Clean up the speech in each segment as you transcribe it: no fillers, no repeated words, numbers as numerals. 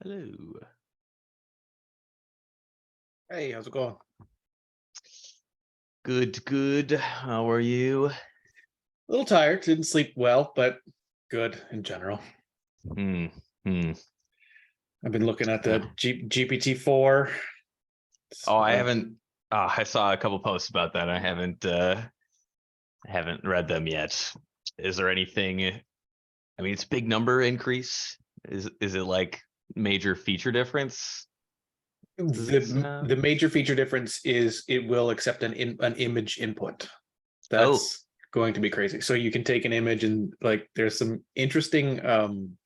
Hello. Hey, how's it going? Good. How are you? A little tired, didn't sleep well, but good in general. Hmm. Hmm. I've been looking at the Yeah. GPT-4. Oh, I haven't. I saw a couple posts about that. I haven't read them yet. Is there anything? I mean, it's big number increase. Is it like major feature difference? Does it sound? The major feature difference is it will accept an image input. Oh. That's going to be crazy. So you can take an image and like there's some interesting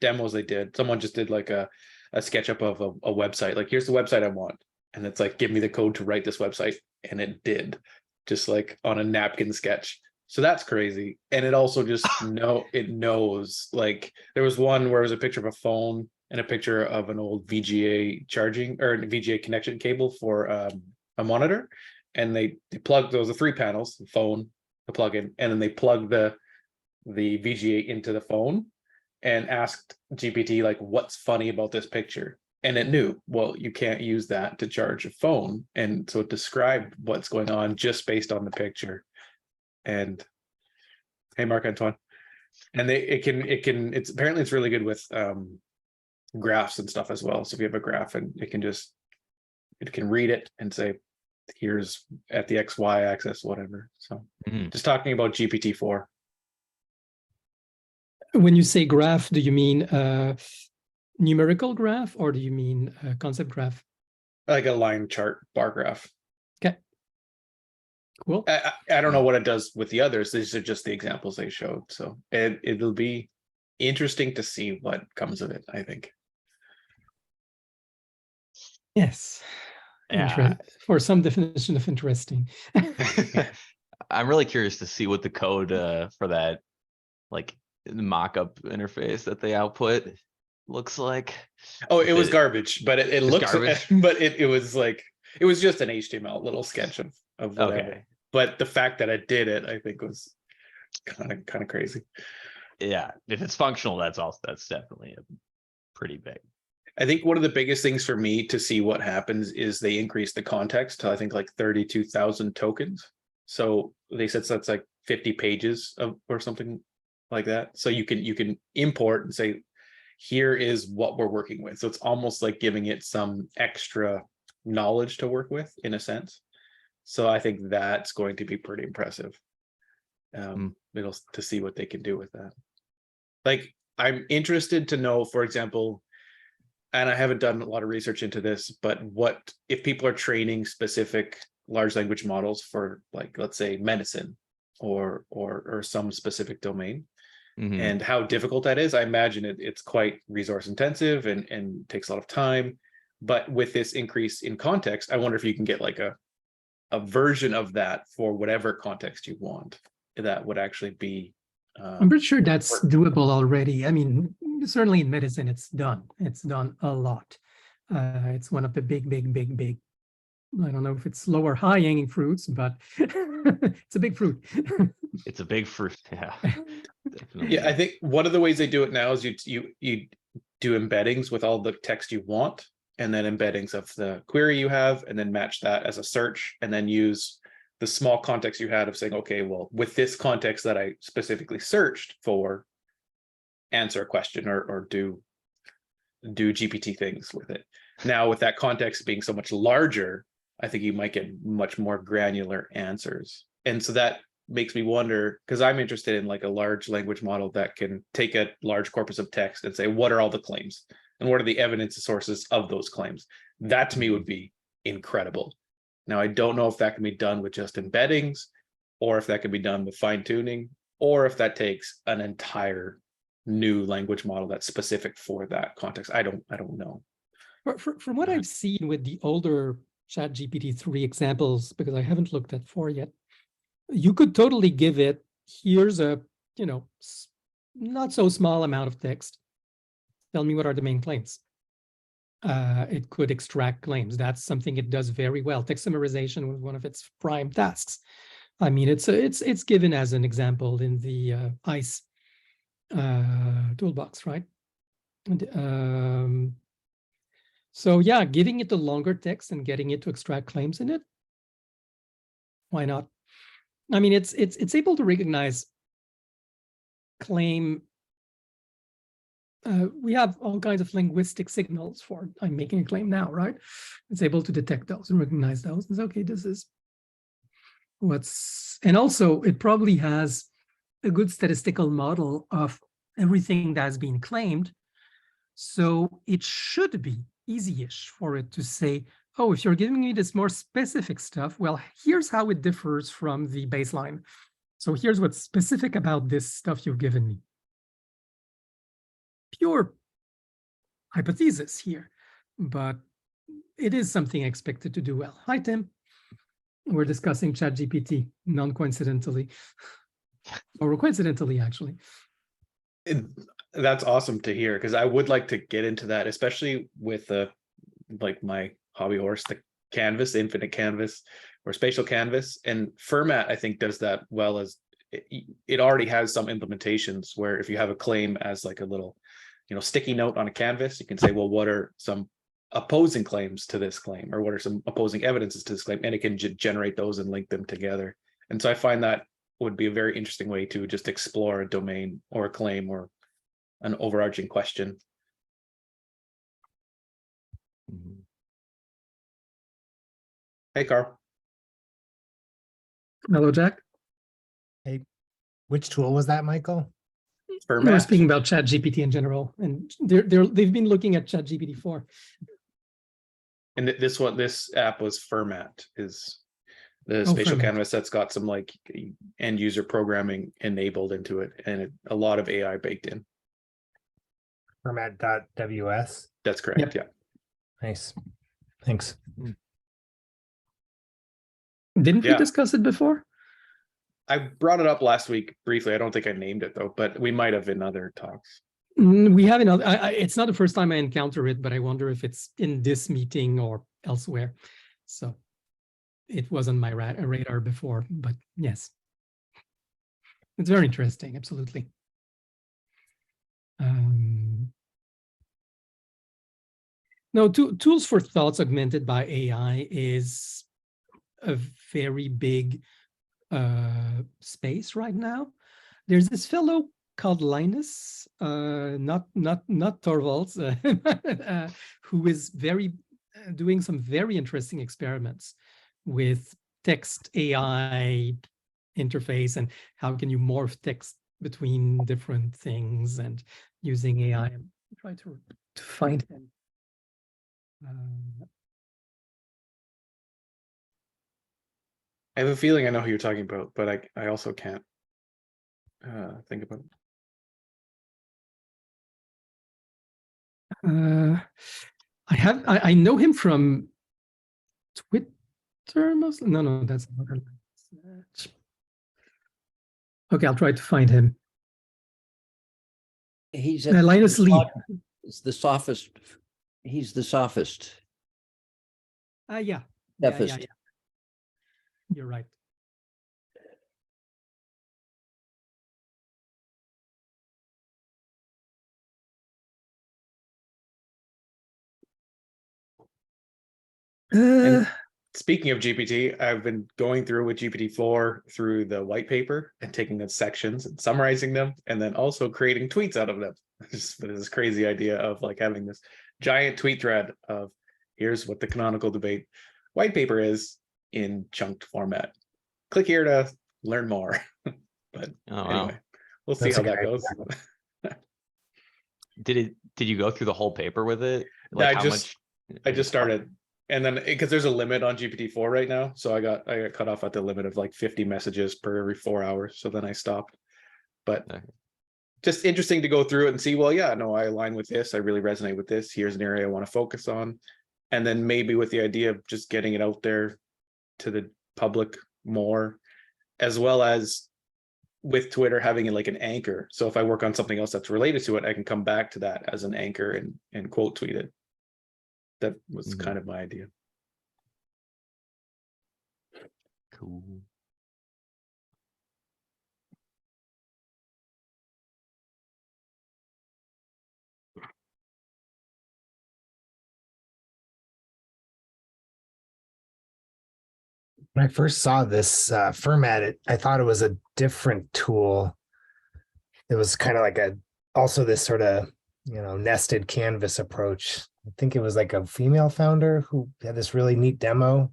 demos they did. Someone just did like a SketchUp of a website. Like, here's the website I want. And it's like, give me the code to write this website. And it did, just like on a napkin sketch. So that's crazy. And it also just it knows. Like, there was one where it was a picture of a phone and a picture of an old VGA charging or VGA connection cable for a monitor. And they plugged those, the three panels, the phone, the plug-in, and then they plugged the VGA into the phone and asked GPT, like, what's funny about this picture? And it knew, well, you can't use that to charge a phone. And so it described what's going on just based on the picture. And hey, Marc Antoine. And it's apparently it's really good with graphs and stuff as well. So if you have a graph and it can read it and say, here's at the XY axis, whatever. So just talking about GPT-4. When you say graph, do you mean numerical graph or do you mean concept graph? Like a line chart bar graph. Okay. Cool. I don't know what it does with the others. These are just the examples they showed. So it'll be interesting to see what comes of it, I think. Yes. Yeah. For some definition of interesting. I'm really curious to see what the code for that, like, mock-up interface that they output looks like. Oh, it was garbage, but it looks garbage. But it was like, it was just an HTML little sketch of whatever. Okay. But the fact that it did it, I think, was kind of crazy. Yeah, if it's functional, that's definitely pretty big. I think one of the biggest things for me to see what happens is they increase the context to, I think, like 32,000 tokens. So they said, so that's like 50 pages or something like that. So you can import and say, here is what we're working with. So it's almost like giving it some extra knowledge to work with, in a sense. So I think that's going to be pretty impressive. To see what they can do with that. Like, I'm interested to know, for example, and I haven't done a lot of research into this, but what if people are training specific large language models for, like, let's say medicine or some specific domain, and how difficult that is. I imagine it's quite resource intensive and takes a lot of time. But with this increase in context, I wonder if you can get like a version of that for whatever context you want. That would actually be. I'm pretty sure that's doable already. I mean, certainly in medicine, it's done. It's done a lot. It's one of the big. I don't know if it's low or high hanging fruits, but it's a big fruit. It's a big fruit. Yeah. Definitely. Yeah, I think one of the ways they do it now is you do embeddings with all the text you want, and then embeddings of the query you have, and then match that as a search, and then use the small context you had of saying, okay, well, with this context that I specifically searched for, answer a question or do GPT things with it. Now, with that context being so much larger, I think you might get much more granular answers. And so that makes me wonder, because I'm interested in like a large language model that can take a large corpus of text and say, what are all the claims and what are the evidence sources of those claims? That to me would be incredible. Now, I don't know if that can be done with just embeddings, or if that can be done with fine tuning, or if that takes an entire new language model that's specific for that context. I don't know. From what I've seen with the older ChatGPT-3 examples, because I haven't looked at 4 yet, you could totally give it, here's a, not so small amount of text. Tell me what are the main claims. It could extract claims. That's something it does very well. Text summarization was one of its prime tasks. I mean, it's given as an example in the ICE toolbox, right? And, So yeah, giving it a longer text and getting it to extract claims in it. Why not? I mean, it's able to recognize claim. We have all kinds of linguistic signals for I'm making a claim now, right? It's able to detect those and recognize those. It's okay, this is what's, and also it probably has a good statistical model of everything that's been claimed. So it should be easy-ish for it to say, oh, if you're giving me this more specific stuff, well, here's how it differs from the baseline. So here's what's specific about this stuff you've given me. Pure hypothesis here, but it is something expected to do well. Hi, Tim. We're discussing ChatGPT, non-coincidentally, or coincidentally, actually. That's awesome to hear, because I would like to get into that, especially with like my hobby horse, the canvas, infinite canvas or spatial canvas. And Fermat, I think, does that well. As it already has some implementations where if you have a claim as like a little, sticky note on a canvas, you can say, well, what are some opposing claims to this claim, or what are some opposing evidences to this claim, and it can generate those and link them together. And so I find that would be a very interesting way to just explore a domain or a claim or an overarching question. Mhm. Hey, Carl. Hello, Jack. Hey, which tool was that, Michael? We're Fermat. speaking about ChatGPT in general, and they've been looking at ChatGPT 4. And this app was Fermat, is the Oh, spatial Fermat. canvas that's got some like end user programming enabled into it, and a lot of AI baked in. Format.ws. That's correct. Yep. Yeah. Nice. Thanks. Didn't we Yeah. discuss it before? I brought it up last week briefly. I don't think I named it though, but we might have in other talks. We have another. It's not the first time I encounter it, but I wonder if it's in this meeting or elsewhere. So it was on my radar before, but yes, it's very interesting. Absolutely. No, tools for thoughts augmented by AI is a very big space right now. There's this fellow called Linus, not Torvalds, who is doing some very interesting experiments with text AI interface and how can you morph text between different things and using AI. I'm trying to find him. I have a feeling I know who you're talking about, but I also can't think about it. I know him from Twitter mostly. No, that's another. Okay, I'll try to find him. He's at Linus Lee. It's the sophist. He's the sophist. Yeah. Sophist. You're right. And speaking of GPT, I've been going through with GPT-4 through the white paper and taking the sections and summarizing them, and then also creating tweets out of them. Just this crazy idea of like having this giant tweet thread of here's what the canonical debate white paper is in chunked format. Click here to learn more. But anyway, we'll see how that goes. Did you go through the whole paper with it? Like how much? I just started, and then because there's a limit on GPT-4 right now, so I got cut off at the limit of like 50 messages per every 4 hours. So then I stopped. But just interesting to go through it and see, well, yeah, no, I align with this. I really resonate with this. Here's an area I want to focus on. And then maybe with the idea of just getting it out there to the public more, as well as with Twitter having it like an anchor. So if I work on something else that's related to it, I can come back to that as an anchor and quote tweet it. That was kind of my idea. Cool. When I first saw this format, I thought it was a different tool. It was kind of like also this sort of, nested canvas approach. I think it was like a female founder who had this really neat demo.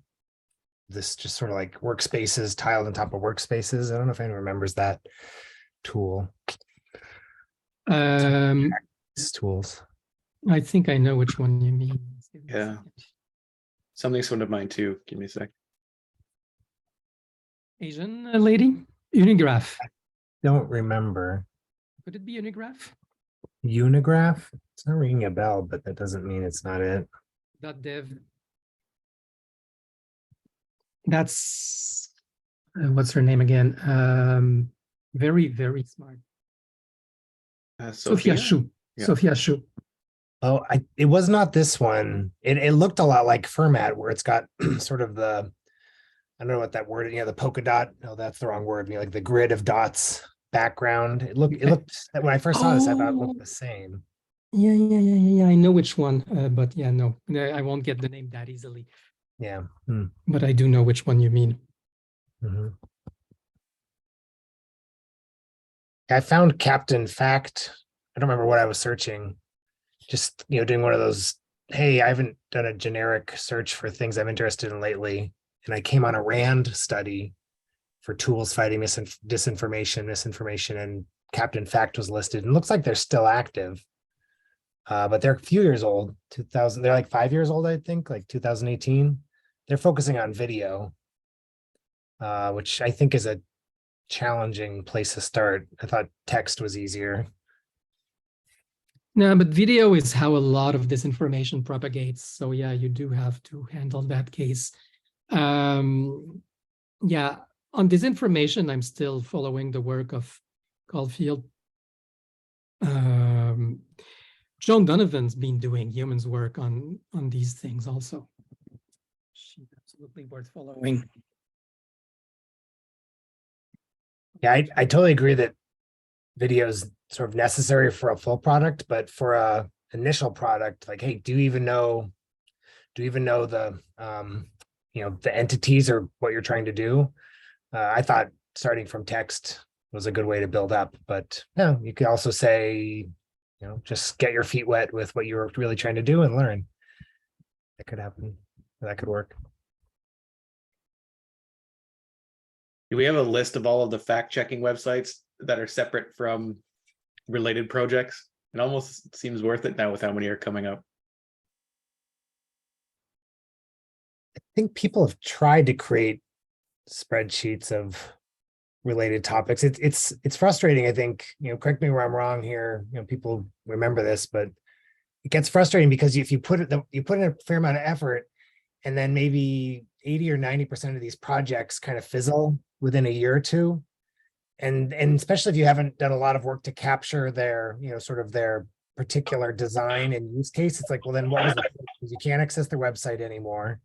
This just sort of like workspaces tiled on top of workspaces. I don't know if anyone remembers that tool. These tools. I think I know which one you mean. Give me a Yeah. second. Something sort of mine too. Give me a sec. Asian lady? Unigraph. Don't remember. Could it be Unigraph? Unigraph? It's not ringing a bell, but that doesn't mean it's not it. .dev. That's what's her name again? Very, very smart. Sophia Shu. Yeah. Sophia Shu. Oh, it was not this one. It looked a lot like Fermat, where it's got sort of the, I don't know what that word, the polka dot. No, that's the wrong word. Like the grid of dots background. It looked when I first saw this, I thought it looked the same. Yeah. I know which one, but yeah, no, I won't get the name that easily. Yeah. But I do know which one you mean. Mhm. I found Captain Fact. I don't remember what I was searching. Just, doing one of those, hey, I haven't done a generic search for things I'm interested in lately. And I came on a RAND study for tools fighting misinformation, and Captain Fact was listed. And it looks like they're still active. But they're a few years old, 2000, they're like 5 years old, I think, like 2018. They're focusing on video, which I think is a challenging place to start. I thought text was easier. No, but video is how a lot of disinformation propagates. So yeah, you do have to handle that case. Yeah, on disinformation, I'm still following the work of Caulfield. Joan Donovan's been doing humans work on these things also. She's absolutely worth following. Yeah, I totally agree that video is sort of necessary for a full product, but for a initial product, like, hey, do you even know the the entities or what you're trying to do? I thought starting from text was a good way to build up, but no, you could also say, just get your feet wet with what you were really trying to do and learn. That could happen. That could work. Do we have a list of all of the fact checking websites that are separate from related projects? It almost seems worth it now with how many are coming up. I think people have tried to create spreadsheets of related topics. It's frustrating. I think, correct me where I'm wrong here. People remember this, but it gets frustrating because if you put in a fair amount of effort, and then maybe 80 or 90% of these projects kind of fizzle within a year or two. And especially if you haven't done a lot of work to capture their, sort of their particular design and use case, it's like, well, then what was the point? Because you can't access their website anymore.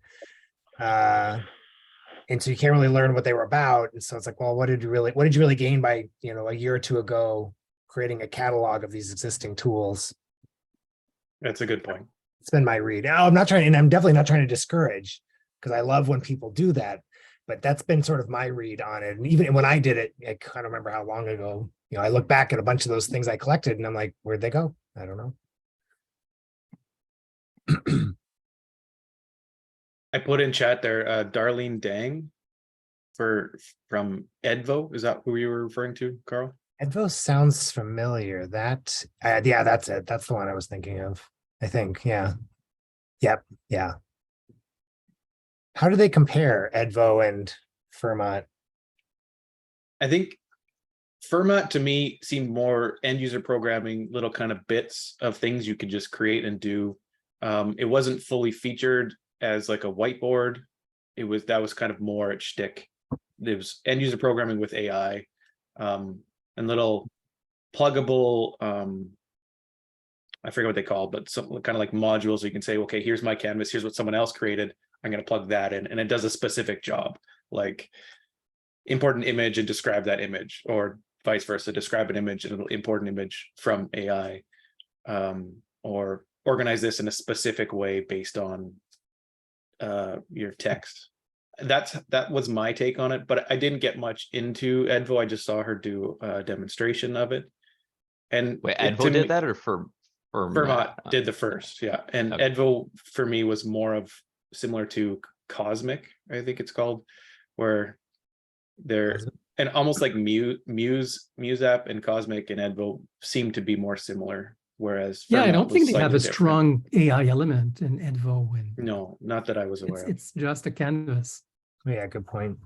And so you can't really learn what they were about. And so it's like, well, what did you really gain by, a year or two ago, creating a catalog of these existing tools? That's a good point. It's been my read. Now, I'm definitely not trying to discourage, because I love when people do that, but that's been sort of my read on it. And even when I did it, I kind of remember how long ago, I look back at a bunch of those things I collected and I'm like, where'd they go? I don't know. I put in chat there, Darlene Dang from Edvo. Is that who you were referring to, Carl? Edvo sounds familiar. Yeah, that's it. That's the one I was thinking of. I think, yeah. Yep, yeah. How do they compare Edvo and Fermat? I think Fermat to me seemed more end user programming, little kind of bits of things you could just create and do. It wasn't fully featured as like a whiteboard. That was kind of more its shtick. It was end user programming with AI, and little pluggable, I forget what they call, but some kind of like modules. So you can say, okay, here's my canvas. Here's what someone else created. I'm going to plug that in, and it does a specific job, like import an image and describe that image, or vice versa, describe an image and it'll import an image from AI, or organize this in a specific way based on your text. that was my take on it, but I didn't get much into Edvo. I just saw her do a demonstration of it. And Wait, it- Edvo to did me- that or Vermont did the first, yeah. And Okay. Edvo for me was more of similar to Cosmic, I think it's called, where they're Cosmic? and almost like Muse app and Cosmic and Edvo seem to be more similar. Whereas Yeah, I Vermont don't was think they have slightly a different. strong AI element in Edvo, and No, not that I was aware of. it's just a canvas. Yeah, good point.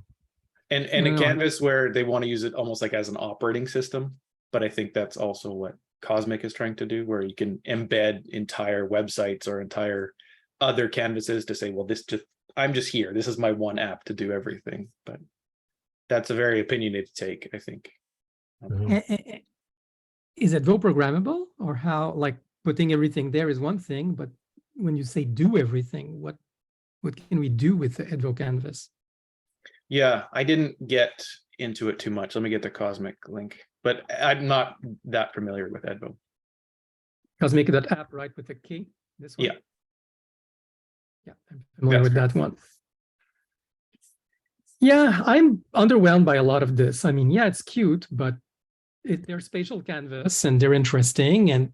And a No, canvas where they want to use it almost like as an operating system. But I think that's also what Cosmic is trying to do, where you can embed entire websites or entire other canvases to say, well, I'm just here. This is my one app to do everything. But that's a very opinionated take, I think. Mhm. Is Edvo programmable, or how? Like putting everything there is one thing, but when you say do everything, what can we do with the Edvo canvas? Yeah, I didn't get into it too much. Let me get the Cosmic link, but I'm not that familiar with Edvo. Because make that app right with the key. This one. Yeah. Yeah, I'm familiar That's with that one. Yeah, I'm underwhelmed by a lot of this. I mean, yeah, it's cute, but they're spatial canvas and they're interesting. And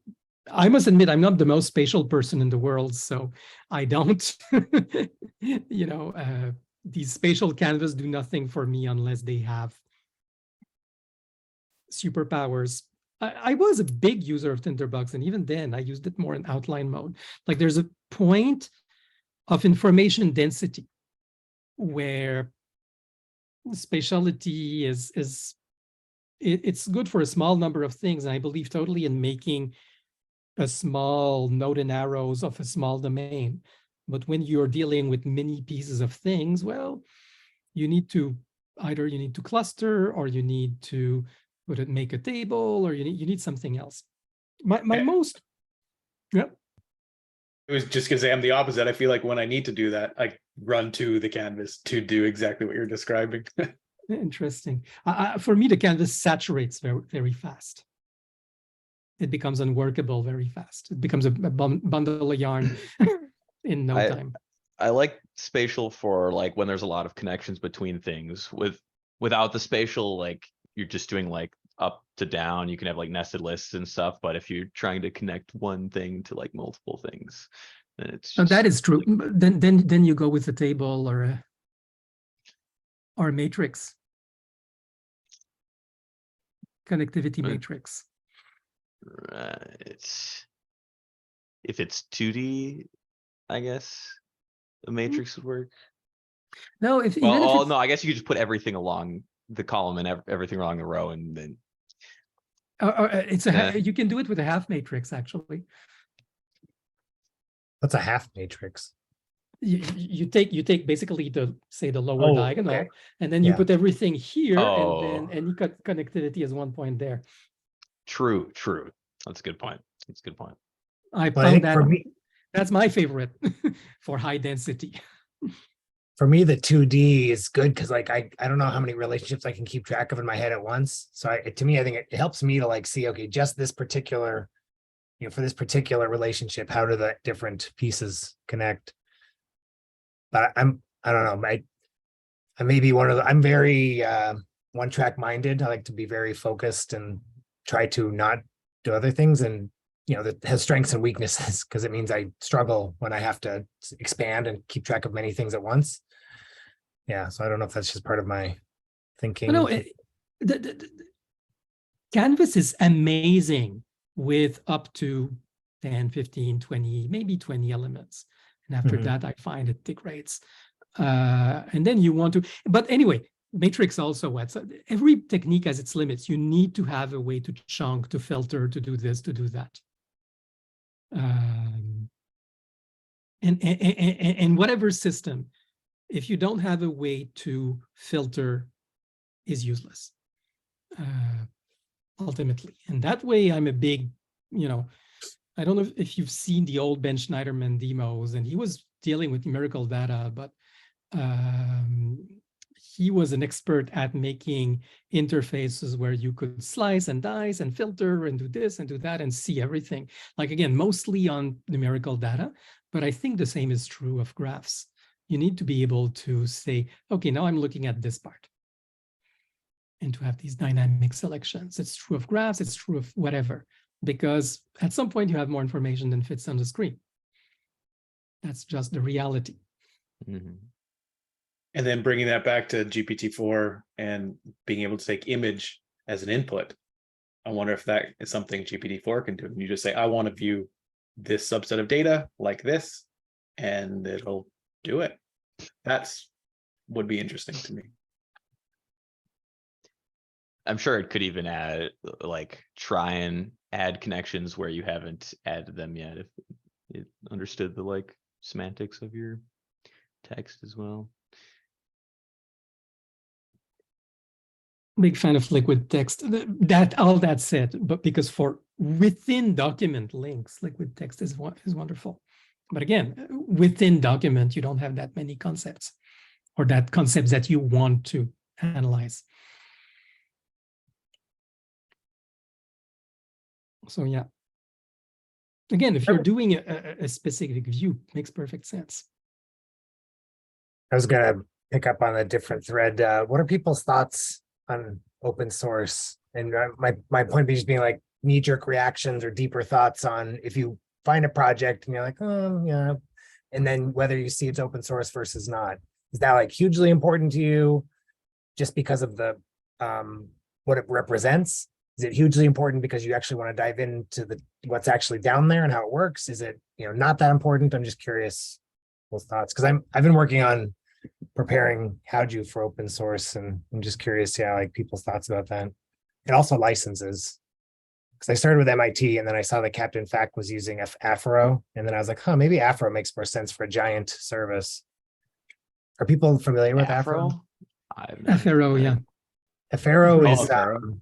I must admit, I'm not the most spatial person in the world, so I don't, these spatial canvas do nothing for me unless they have superpowers. I was a big user of Tinderbox, and even then I used it more in outline mode. Like there's a point of information density where spatiality it's good for a small number of things. And I believe totally in making a small node and arrows of a small domain. But when you're dealing with many pieces of things, well, you need to cluster, or you need to make a table, or you need something else. My most, yeah. It was just because I'm the opposite. I feel like when I need to do that, I run to the canvas to do exactly what you're describing. Interesting. For me, the canvas saturates very, very fast. It becomes unworkable very fast. It becomes a bundle of yarn in no time. I like spatial for like when there's a lot of connections between things. Without the spatial, like you're just doing like up to down, you can have like nested lists and stuff. But if you're trying to connect one thing to like multiple things, then it's And that just is true. like, Then you go with a table or a matrix. Connectivity matrix. it's if it's 2D, I guess the matrix would work. No, even if Well, it's, no, I guess you could just put everything along the column and everything along the row, and then it's a Yeah. you can do it with a half matrix actually. That's a half matrix. You take basically the lower Oh, diagonal, okay. and then you Yeah. put everything here, Oh. and you cut connectivity as one point there. True. That's a good point. I But I found think that for me, that's my favorite for high density. the 2D is good because like I don't know how many relationships I can keep track of in my head at once. So to me, I think it helps me to like see, okay, just this particular, for this particular relationship, how do the different pieces connect? But I don't know. I may be I'm very one track minded. I like to be very focused and try to not do other things, and that has strengths and weaknesses because it means I struggle when I have to expand and keep track of many things at once. Yeah, so I don't know if that's just part of my thinking. No, the Canvas is amazing with up to 10, 15, 20, maybe 20 elements. And after Mhm. that, I find it degrades. And then you want to, but anyway, matrix also, every technique has its limits. You need to have a way to chunk, to filter, to do this, to do that. And whatever system, if you don't have a way to filter, is useless. Ultimately. And that way I'm a big, I don't know if you've seen the old Ben Schneiderman demos, and he was dealing with numerical data, but he was an expert at making interfaces where you could slice and dice and filter and do this and do that and see everything. Like, again, mostly on numerical data, but I think the same is true of graphs. you need to be able to say, okay, now I'm looking at this part. And to have these dynamic selections. It's true of graphs, it's true of whatever, because at some point you have more information than fits on the screen. That's just the reality. Mhm. And then bringing that back to GPT-4 and being able to take image as an input. I wonder if that is something GPT-4 can do. And you just say, I want to view this subset of data like this, and it'll do it. That's would be interesting to me. I'm sure it could even add, like, try and add connections where you haven't added them yet, if it understood the like semantics of your text as well. Big fan of liquid text. That all that said, but because for within document links, liquid text is wonderful. But again, within document, you don't have that many concepts, or that concepts that you want to analyze. So yeah. Again, if you're doing a specific view, it makes perfect sense. I was gonna pick up on a different thread. What are people's thoughts on open source? And my point being just being like knee-jerk reactions or deeper thoughts on if you find a project and you're like, oh yeah, and then whether you see it's open source versus not. Is that like hugely important to you just because of the what it represents? Is it hugely important because you actually want to dive into the what's actually down there and how it works? Is it, you know, not that important? I'm just curious those thoughts, because I've been working on preparing Howju for open source, and I'm just curious, yeah, like people's thoughts about that. And also licenses, because I started with MIT and then I saw that Captain Fact was using Afro, and then I was like, huh, maybe Afro makes more sense for a giant service. Are people familiar with Afro? I've never FRO, tried. yeah. Afro Oh, is Afro.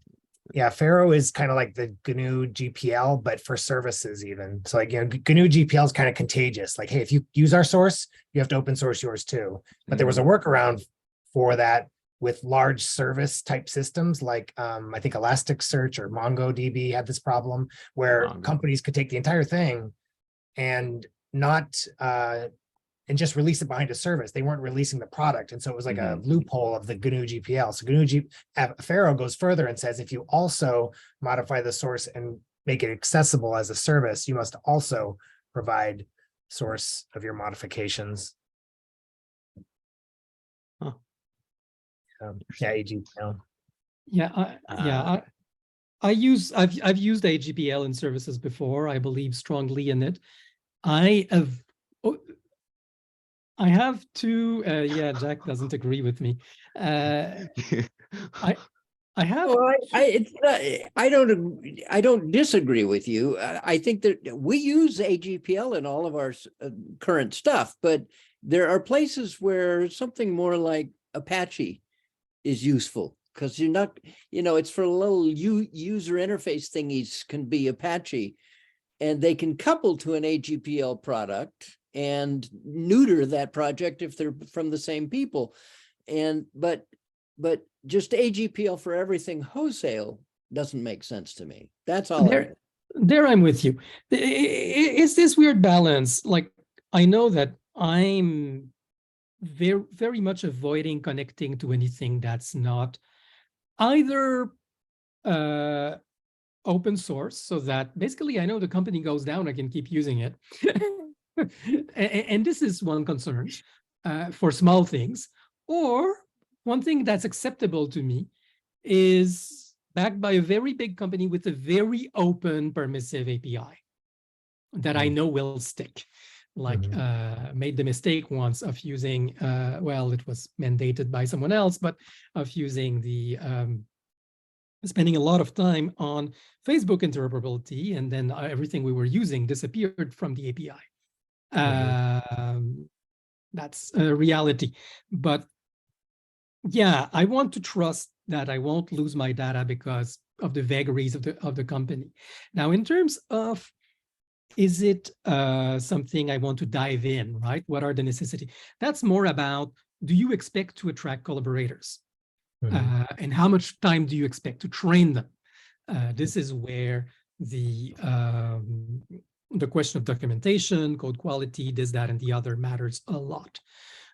yeah, Pharaoh is kind of like the GNU GPL, but for services even. So like, you know, GNU GPL is kind of contagious. Like, hey, if you use our source, you have to open source yours too. But there was a workaround for that with large service type systems like I think Elasticsearch or MongoDB had this problem where companies could take the entire thing and not and just release it behind a service. They weren't releasing the product. And so it was like a loophole of the GNU GPL. So Pharaoh goes further and says, if you also modify the source and make it accessible as a service, you must also provide source of your modifications. Huh. Yeah, AGPL. Yeah, I've used AGPL in services before. I believe strongly in it. I have to, yeah, Jack doesn't agree with me. I have. Well, it's not, I don't disagree with you. I think that we use AGPL in all of our current stuff, but there are places where something more like Apache is useful, because you're not, you know, it's for little user interface thingies can be Apache, and they can couple to an AGPL product and neuter that project if they're from the same people. And but just AGPL for everything wholesale doesn't make sense to me. That's all. There I'm with you. It's this weird balance. Like, I know that I'm very, very much avoiding connecting to anything that's not either open source, so that basically I know the company goes down, I can keep using it. And this is one concern for small things. Or one thing that's acceptable to me is backed by a very big company with a very open, permissive API that I know will stick. Like made the mistake once of using, well, it was mandated by someone else, but of using the, spending a lot of time on Facebook interoperability, and then everything we were using disappeared from the API. That's a reality. But yeah, I want to trust that I won't lose my data because of the vagaries of the company. Now, in terms of, is it something I want to dive in, right? What are the necessities? That's more about, do you expect to attract collaborators? And how much time do you expect to train them? This is where the question of documentation, code quality, this, that, and the other matters a lot.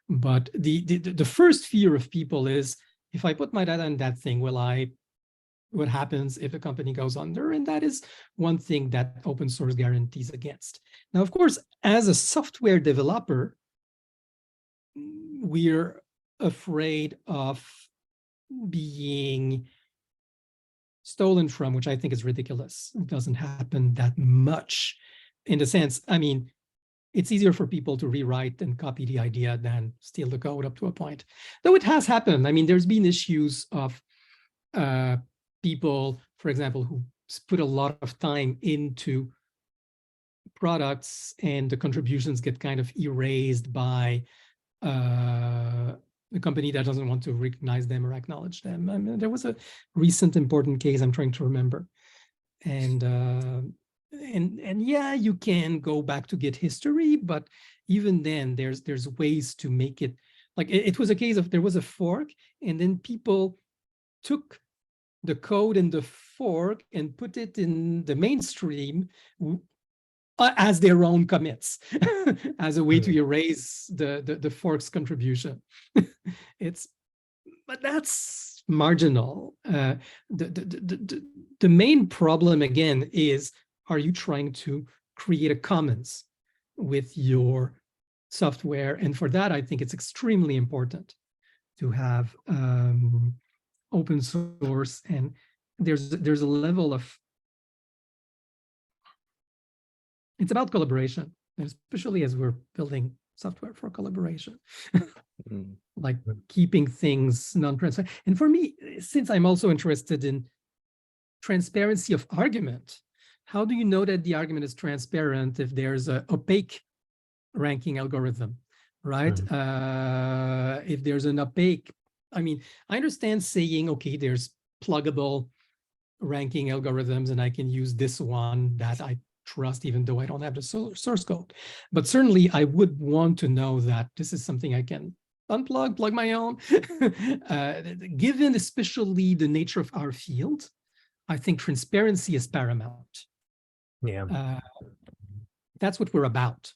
But the first fear of people is, if I put my data in that thing, what happens if a company goes under? And that is one thing that open source guarantees against. Now, of course, as a software developer, we're afraid of being stolen from, which I think is ridiculous. It doesn't happen that much. In the sense, I mean, it's easier for people to rewrite and copy the idea than steal the code up to a point. Though it has happened. I mean, there's been issues of people, for example, who put a lot of time into products and the contributions get kind of erased by the company that doesn't want to recognize them or acknowledge them. I mean, there was a recent important case I'm trying to remember. And yeah, you can go back to get history, but even then there's ways to make it, like it was a case of, there was a fork and then people took the code in the fork and put it in the mainstream as their own commits, as a way to erase the fork's contribution. But that's marginal. The main problem again is, are you trying to create a commons with your software? And for that, I think it's extremely important to have open source, and there's a level of, it's about collaboration, especially as we're building software for collaboration. Like keeping things non-transparent. And for me, since I'm also interested in transparency of argument, how do you know that the argument is transparent if there's an opaque ranking algorithm, right? If there's an opaque, I mean, I understand saying, okay, there's pluggable ranking algorithms and I can use this one that I trust, even though I don't have the source code. But certainly I would want to know that this is something I can unplug, plug my own. Given especially the nature of our field, I think transparency is paramount. Yeah. That's what we're about.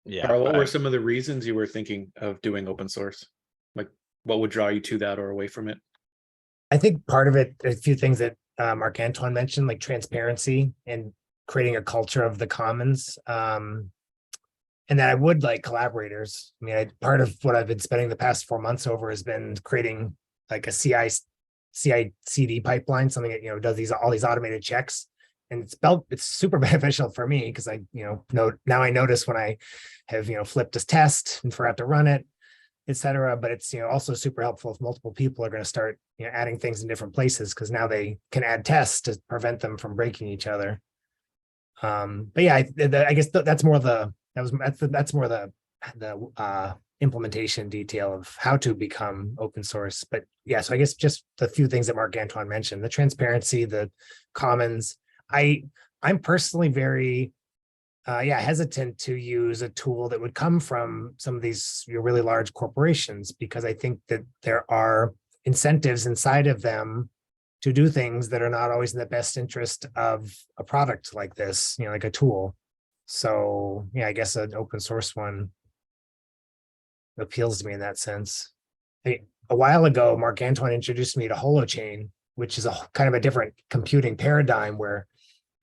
Yeah. Carl, what were some of the reasons you were thinking of doing open source? Like, what would draw you to that or away from it? I think part of it, a few things that Marc Antoine mentioned, like transparency and creating a culture of the commons. And that I would like collaborators. I mean, part of what I've been spending the past 4 months over has been creating like a CI/CD pipeline, something that, does all these automated checks. And it's super beneficial for me because I, now I notice when I have, flipped a test and forgot to run it, etc. But it's, also super helpful if multiple people are going to start, adding things in different places, because now they can add tests to prevent them from breaking each other. But yeah, I guess that's more the implementation detail of how to become open source. But yeah, so I guess just the few things that Marc Antoine mentioned: the transparency, the commons. I'm personally very hesitant to use a tool that would come from some of these really large corporations, because I think that there are incentives inside of them to do things that are not always in the best interest of a product like this, like a tool. So yeah, I guess an open source one appeals to me in that sense. A while ago, Marc Antoine introduced me to Holochain, which is a kind of a different computing paradigm where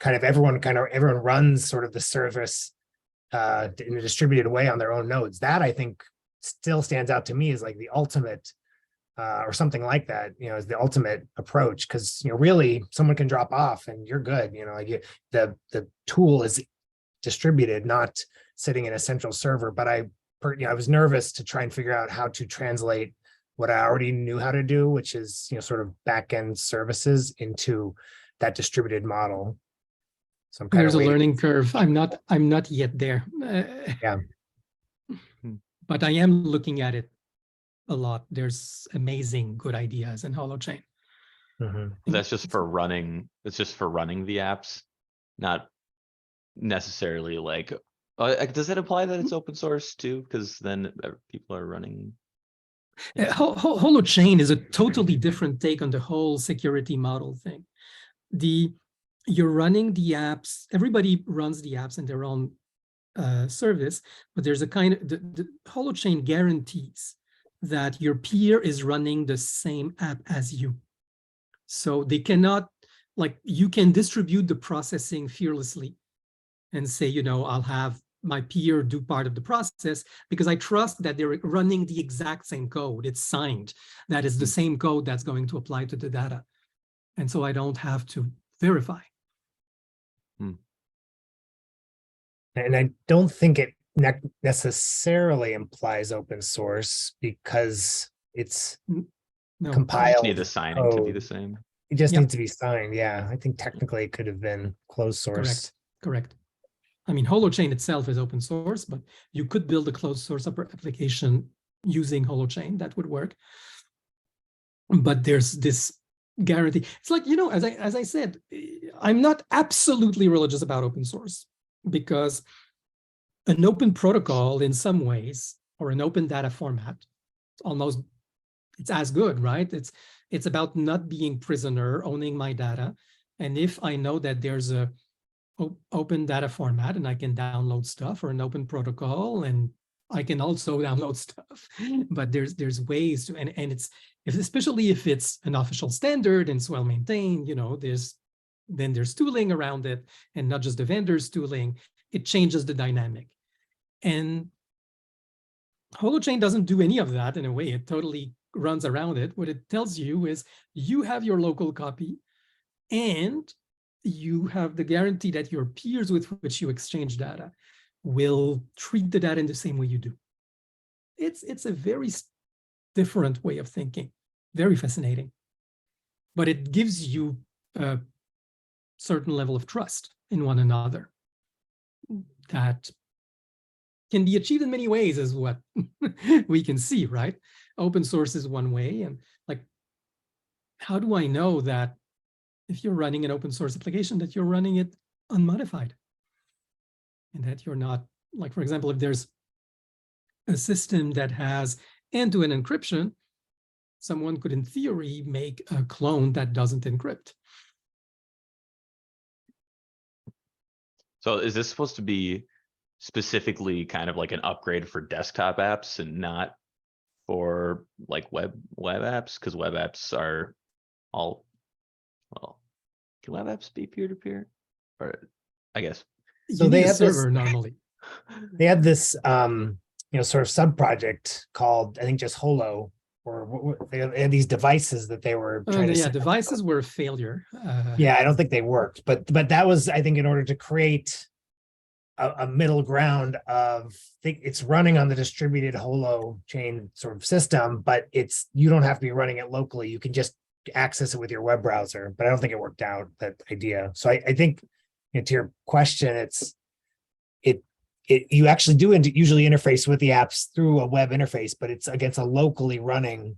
everyone runs sort of the service in a distributed way on their own nodes. That I think still stands out to me as like the ultimate, or something like that, is the ultimate approach. Because really someone can drop off and you're good. The tool is distributed, not sitting in a central server. But I was nervous to try and figure out how to translate what I already knew how to do, which is sort of back-end services, into that distributed model. So I'm There's a learning curve. I'm not yet there. Yeah. But I am looking at it a lot. There's amazing good ideas in Holochain. That's just for running. It's just for running the apps, not necessarily like. Does it imply that it's open source too? Because then people are running. Holochain is a totally different take on the whole security model thing. You're running the apps. Everybody runs the apps in their own service, but there's a kind of, the holochain guarantees that your peer is running the same app as you. So they cannot, like, you can distribute the processing fearlessly and say, you know, I'll have my peer do part of the process because I trust that they're running the exact same code. It's signed. That is the same code that's going to apply to the data. And so I don't have to verify. And I don't think it necessarily implies open source because it's No, You compiled. need the signing to be the code. same. It just Yep. needs to be signed. Yeah, I think technically it could have been closed source. correct. I mean, holochain itself is open source, but you could build a closed source application using holochain that would work. But there's this guarantee. It's like, you know, as I said, I'm not absolutely religious about open source because an open protocol in some ways, or an open data format, almost, it's as good, right? It's about not being prisoner, owning my data. And if I know that there's a open data format and I can download stuff, or an open protocol, and I can also download stuff, but there's ways to, and it's, especially if it's an official standard and it's well maintained, you know, then there's tooling around it, and not just the vendor's tooling. It changes the dynamic. And holochain doesn't do any of that in a way. It totally runs around it. What it tells you is you have your local copy, and you have the guarantee that your peers with which you exchange data will treat the data in the same way you do. It's a very different way of thinking, very fascinating. But it gives you a certain level of trust in one another that can be achieved in many ways, is what we can see, right? Open source is one way. And like, how do I know that if you're running an open source application, that you're running it unmodified? And that you're not, like, for example, if there's a system that has end-to-end encryption, someone could, in theory, make a clone that doesn't encrypt. So is this supposed to be specifically kind of like an upgrade for desktop apps and not for like web apps? Because web apps are all, well, can web apps be peer-to-peer? Or I guess. So You they need a have this- server normally. They had this, sort of sub project called, I think, just Holo, or they had these devices that they were trying to Yeah, set up. devices were a failure. Yeah, I don't think they worked, but that was, I think, in order to create a middle ground of, it's running on the distributed Holo chain sort of system, but you don't have to be running it locally. You can just access it with your web browser, but I don't think it worked out, that idea. So I think, to your question, you actually do usually interface with the apps through a web interface, but it's against a locally running,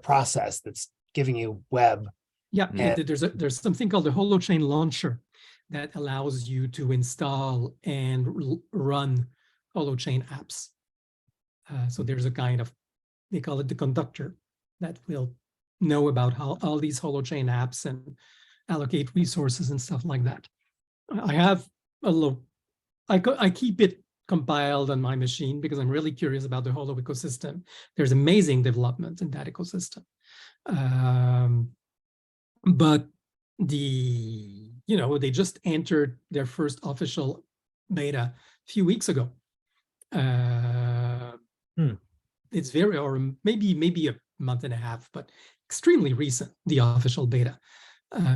process that's giving you web. Yeah, And- there's something called the holochain launcher that allows you to install and run holochain apps. So there's a kind of, they call it the conductor, that will know about how all these holochain apps and allocate resources and stuff like that. I have a little, I keep it compiled on my machine because I'm really curious about the Holo ecosystem. There's amazing development in that ecosystem. But they just entered their first official beta a few weeks ago. It's very, or maybe a month and a half, but extremely recent, the official beta.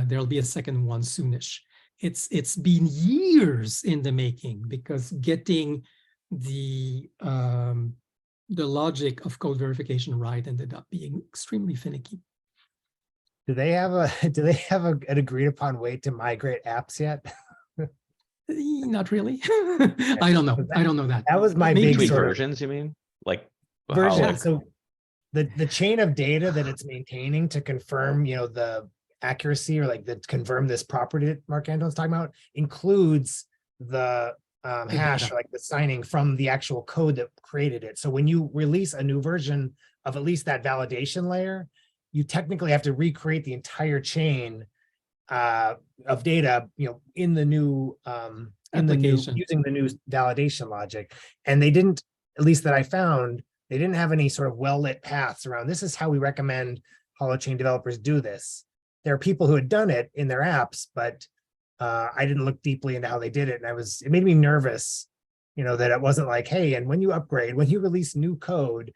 There'll be a second one soonish. It's been years in the making because getting the logic of code verification right ended up being extremely finicky. Do they have an agreed upon way to migrate apps yet? Not really. I don't know. I don't know that. That was my Maybe big Between sort of versions, you mean? Like how, version. like, So the chain of data that it's maintaining to confirm, the accuracy, or like that confirm this property that Mark Anton's talking about, includes the hash, data. or like the signing from the actual code that created it. So when you release a new version of at least that validation layer, you technically have to recreate the entire chain of data, in the new Application. using the new validation logic. And they didn't, at least that I found, they didn't have any sort of well-lit paths around this is how we recommend holochain developers do this. There are people who had done it in their apps, but I didn't look deeply into how they did it. And it made me nervous, that it wasn't like, hey, and when you upgrade, when you release new code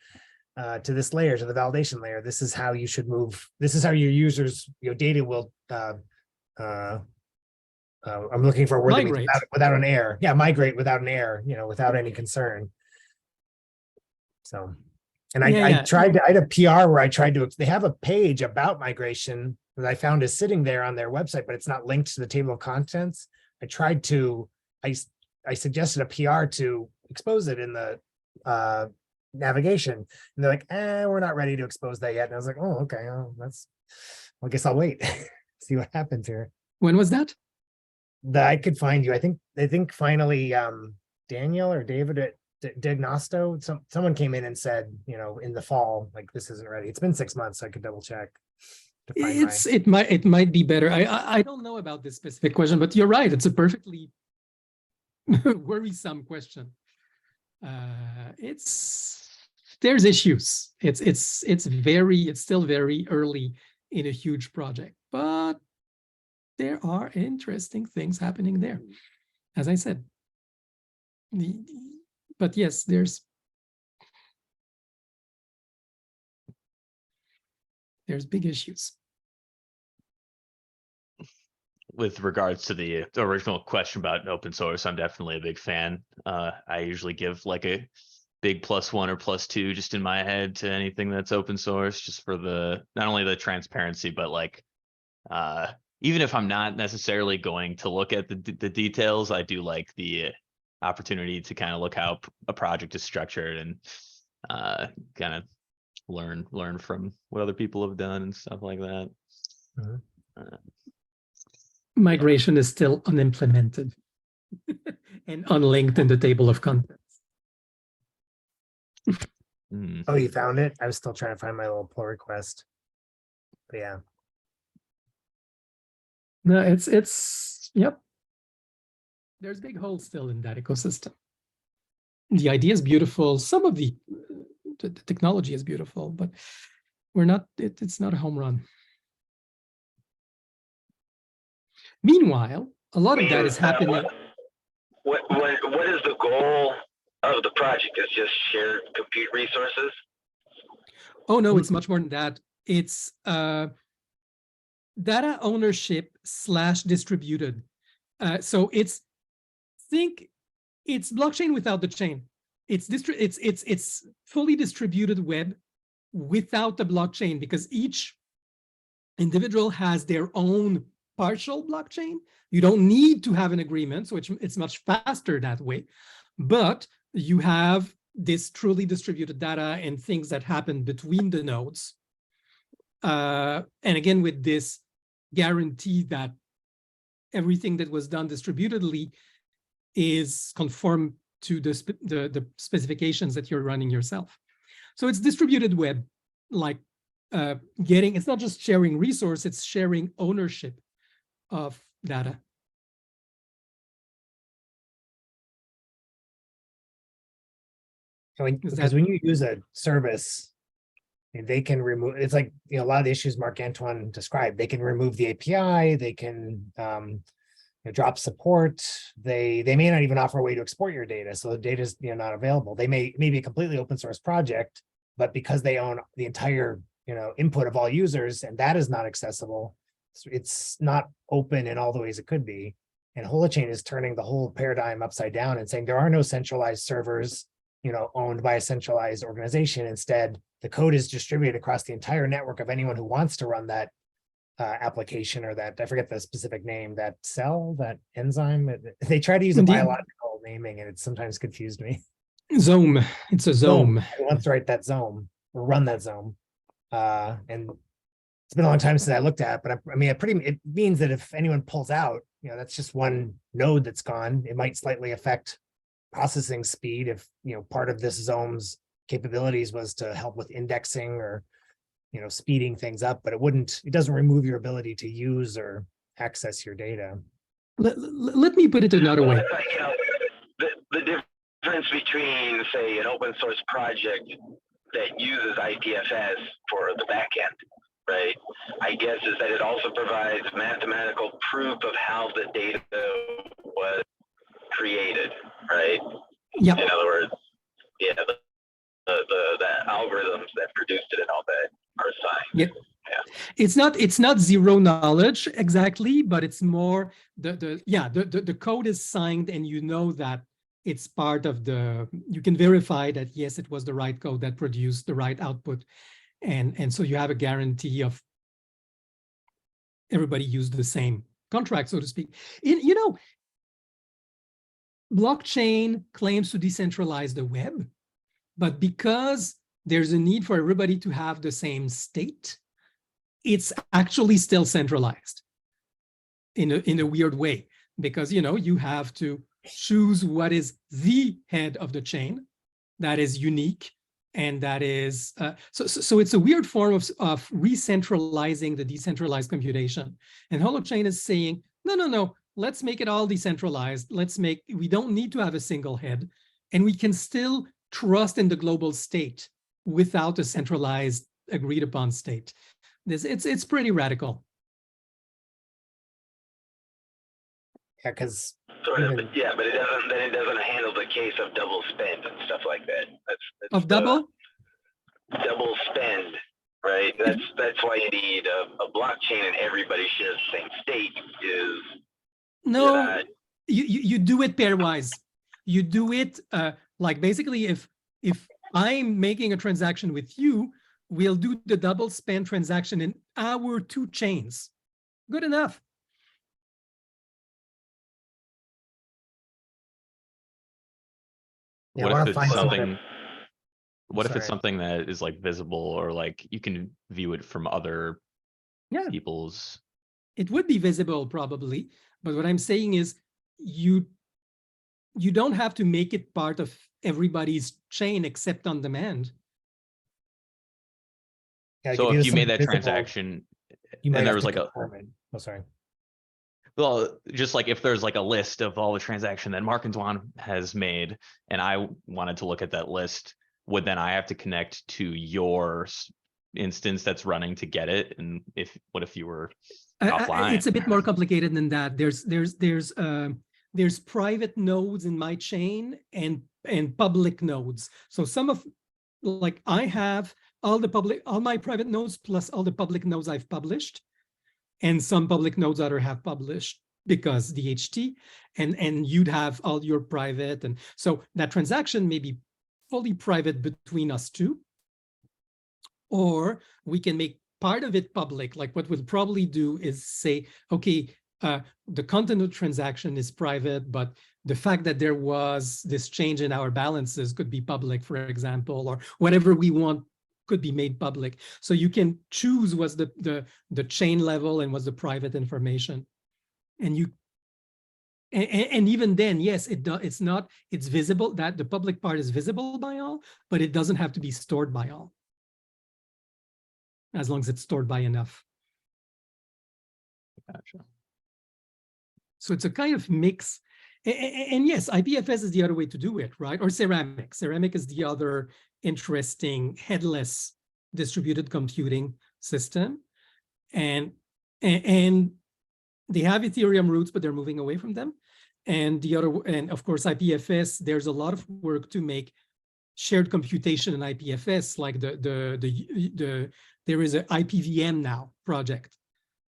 to this layer, to the validation layer, this is how you should move. This is how your users, data will, I'm looking for a word that means Migrate. without an error. Yeah, migrate without an error, without any concern. So, and I tried to, I had a PR where I tried to, they have a page about migration that I found is sitting there on their website, but it's not linked to the table of contents. I tried to, I suggested a PR to expose it in the navigation, and they're like, we're not ready to expose that yet. And I was like, oh, okay, I guess I'll wait, see what happens here. When was that? That I could find you. I think finally Daniel or David at Diagnosto, someone came in and said, in the fall, like this isn't ready. It's been 6 months, so I could double check. It might be better. I don't know about this specific question, but you're right. It's a perfectly worrisome question. There's issues. It's still very early in a huge project, but there are interesting things happening there, as I said. But yes, there's big issues. With regards to the original question about open source, I'm definitely a big fan. I usually give like a big +1 or +2 just in my head to anything that's open source, just for not only the transparency, but like even if I'm not necessarily going to look at the details, I do like the opportunity to kind of look how a project is structured and kind of learn from what other people have done and stuff like that. Mm-hmm. Migration is still unimplemented and unlinked in the table of contents. Oh, you found it? I was still trying to find my little pull request. But yeah. No, yep. There's big holes still in that ecosystem. The idea is beautiful. Some of the technology is beautiful, but it's not a home run. Meanwhile, a lot of that is happening. What is the goal of the project? It's just shared compute resources? Oh, no, it's much more than that. It's data ownership / distributed. So it's blockchain without the chain. It's fully distributed web without the blockchain, because each individual has their own partial blockchain. You don't need to have an agreement, so it's much faster that way. But you have this truly distributed data and things that happen between the nodes. And again, with this guarantee that everything that was done distributedly is conform to the specifications that you're running yourself. So it's distributed web, like it's not just sharing resource, it's sharing ownership of data. Because when you use a service, they can remove, it's like, a lot of the issues Marc-Antoine described, they can remove the API, they can drop support, they may not even offer a way to export your data, so the data is not available. They may be a completely open source project, but because they own the entire input of all users, and that is not accessible, it's not open in all the ways it could be. And Holochain is turning the whole paradigm upside down and saying there are no centralized servers owned by a centralized organization. Instead, the code is distributed across the entire network of anyone who wants to run that application, or that, I forget the specific name, that cell, that enzyme. They try to use a biological naming, and it sometimes confused me. Zome. It's a Zome. Who wants to write that Zome or run that Zome? And it's been a long time since I looked at it, but I mean, it means that if anyone pulls out, that's just one node that's gone. It might slightly affect processing speed if part of this Zome's capabilities was to help with indexing or speeding things up, but it doesn't remove your ability to use or access your data. Let me put it another way. It's like, you know, the difference between, say, an open source project that uses IPFS for the backend, right? I guess is that it also provides mathematical proof of how the data was created, right? Yeah. In other words, yeah, the algorithms that produced it and all that are assigned. Yeah. It's not zero knowledge exactly, but it's more the code is signed and you know that it's part of you can verify that yes, it was the right code that produced the right output. And so you have a guarantee of everybody used the same contract, so to speak. Blockchain claims to decentralize the web, but because there's a need for everybody to have the same state, it's actually still centralized in a weird way, because you have to choose what is the head of the chain that is unique, and that is so it's a weird form of re-centralizing the decentralized computation. And Holochain is saying, no, let's make it all decentralized. We don't need to have a single head, and we can still trust in the global state without a centralized agreed upon state. It's pretty radical. Yeah, because Sort of, yeah, but it doesn't handle the case of double spend and stuff like that. That's Double spend, right? That's why you need a blockchain and everybody shares the same state. No, you do it pairwise. You do it like basically if I'm making a transaction with you, we'll do the double spend transaction in our two chains. Good enough. yeah, What I if want to it's find something? What if it's Sorry. something that is like visible, or like you can view it from other Yeah, people's? it would be visible probably, but what I'm saying is you don't have to make it part of everybody's chain except on demand. Yeah, So if if do you made something that visible, transaction, you might and there have was to like confirm it. Oh, sorry. well, just like if there's like a list of all the transaction that Mark Antoine has made, and I wanted to look at that list, would then I have to connect to your instance that's running to get it? And what if you were offline? It's a bit more complicated than that. There's private nodes in my chain and public nodes. So like I have all my private nodes plus all the public nodes I've published, and some public nodes other have published because DHT, and you'd have all your private, and so that transaction may be fully private between us two, or we can make part of it public. Like what we'll probably do is say, okay, the content of transaction is private, but the fact that there was this change in our balances could be public, for example, or whatever we want could be made public. So you can choose what's the chain level and what's the private information. And even then, yes, it's visible, that the public part is visible by all, but it doesn't have to be stored by all, as long as it's stored by enough. Gotcha. So it's a kind of mix. And yes, IPFS is the other way to do it, right? Or Ceramic. Ceramic is the other interesting headless distributed computing system. And they have Ethereum roots, but they're moving away from them. And of course, IPFS, there's a lot of work to make shared computation in IPFS, like there is an IPVM now project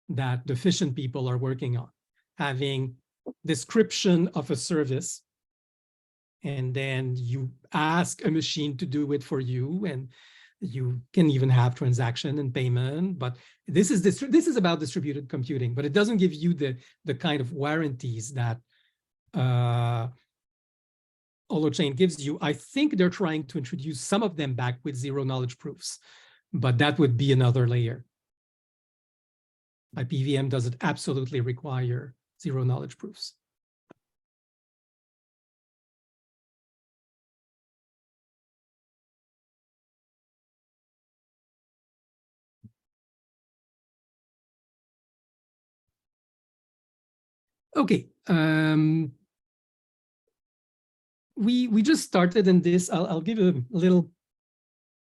that the Fission people are working on, having description of a service, and then you ask a machine to do it for you, and you can even have transaction and payment. But this is about distributed computing, but it doesn't give you the kind of warranties that Holochain gives you. I think they're trying to introduce some of them back with zero knowledge proofs, but that would be another layer. IPVM doesn't absolutely require zero knowledge proofs. Okay. We just started in this. I'll give a little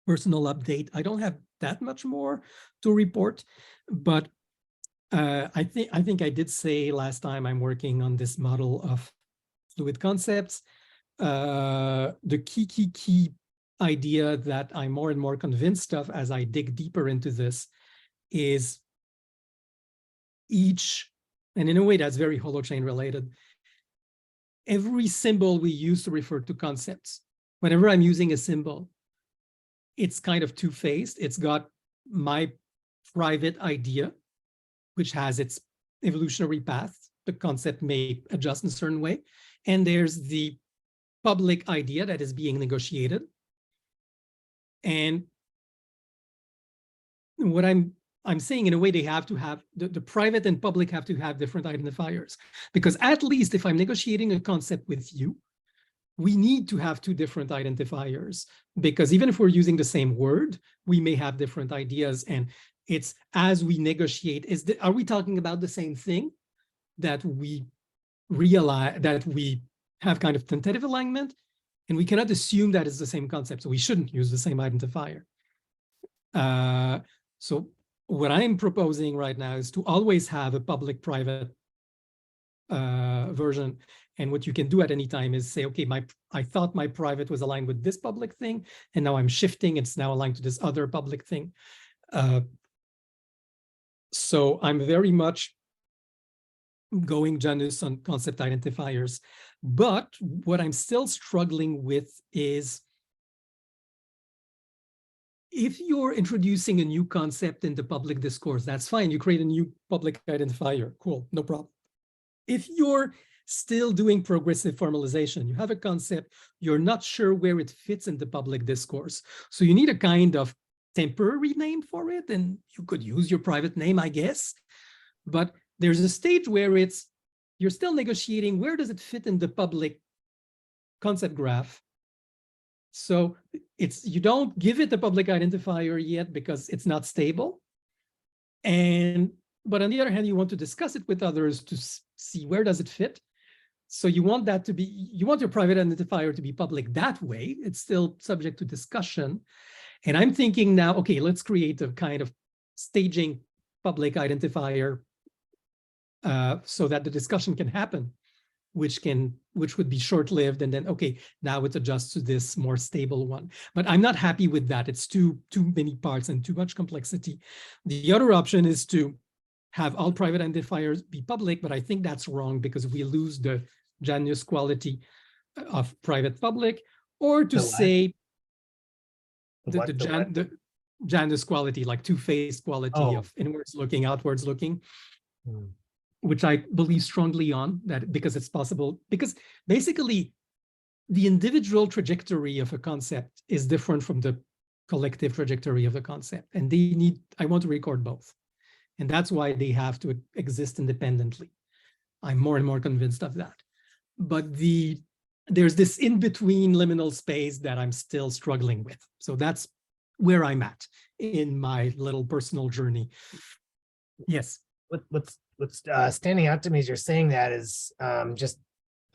personal update. I don't have that much more to report, but I think I did say last time I'm working on this model of fluid concepts. The key idea that I'm more and more convinced of as I dig deeper into this is each, and in a way that's very holochain related, every symbol we use to refer to concepts, whenever I'm using a symbol, it's kind of two-faced. It's got my private idea, which has its evolutionary path. The concept may adjust in a certain way. And there's the public idea that is being negotiated. And what I'm saying, in a way, they have to have, the private and public have to have different identifiers. Because at least if I'm negotiating a concept with you, we need to have two different identifiers, because even if we're using the same word, we may have different ideas. And it's as we negotiate, are we talking about the same thing, that we realize that we have kind of tentative alignment, and we cannot assume that it's the same concept. So we shouldn't use the same identifier. So what I'm proposing right now is to always have a public-private version. And what you can do at any time is say, okay, I thought my private was aligned with this public thing, and now I'm shifting, it's now aligned to this other public thing. So I'm very much going Janus on concept identifiers. But what I'm still struggling with is, if you're introducing a new concept in the public discourse, that's fine. You create a new public identifier. Cool, no problem. If you're still doing progressive formalization, you have a concept, you're not sure where it fits in the public discourse. So you need a kind of temporary name for it, and you could use your private name, I guess. But there's a stage where you're still negotiating, where does it fit in the public concept graph? So you don't give it a public identifier yet because it's not stable. But on the other hand, you want to discuss it with others to see where does it fit. So you want that to be, you want your private identifier to be public that way. It's still subject to discussion. And I'm thinking now, okay, let's create a kind of staging public identifier so that the discussion can happen, which would be short-lived, and then, okay, now it adjusts to this more stable one. But I'm not happy with that. It's too many parts and too much complexity. The other option is to have all private identifiers be public, but I think that's wrong, because we lose the Janus quality of private public, or to say the Janus quality, like two-faced quality of inwards looking, outwards looking. Which I believe strongly on, that because it's possible, because basically the individual trajectory of a concept is different from the collective trajectory of a concept. And I want to record both. And that's why they have to exist independently. I'm more and more convinced of that. But there's this in-between liminal space that I'm still struggling with. So that's where I'm at in my little personal journey. Yes. What's standing out to me as you're saying that is just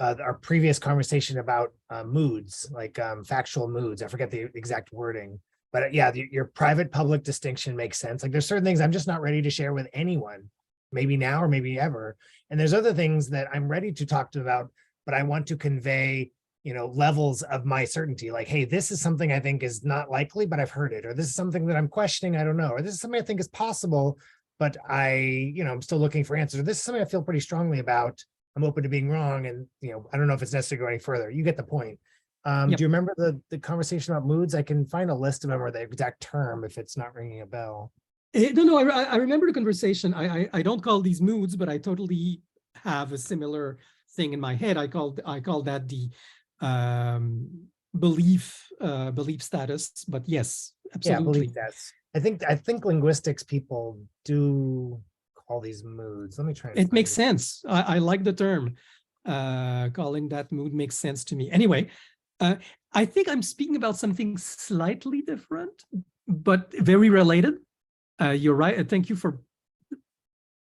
our previous conversation about moods, like factual moods. I forget the exact wording, but yeah, your private public distinction makes sense. Like there's certain things I'm just not ready to share with anyone, maybe now or maybe ever. And there's other things that I'm ready to talk to about, but I want to convey, levels of my certainty. Like, hey, this is something I think is not likely, but I've heard it, or this is something that I'm questioning, I don't know, or this is something I think is possible, but I'm still looking for answers. This is something I feel pretty strongly about. I'm open to being wrong. And, I don't know if it's necessary to go any further. You get the point. Yep. Do you remember the conversation about moods? I can find a list of them or the exact term if it's not ringing a bell. No, I remember the conversation. I don't call these moods, but I totally have a similar thing in my head. I call that the belief status, but yes, absolutely. Yeah, belief status. I think linguistics people do call these moods. Let me try. It makes sense. I like the term. Calling that mood makes sense to me. Anyway, I think I'm speaking about something slightly different, but very related. You're right. Thank you for.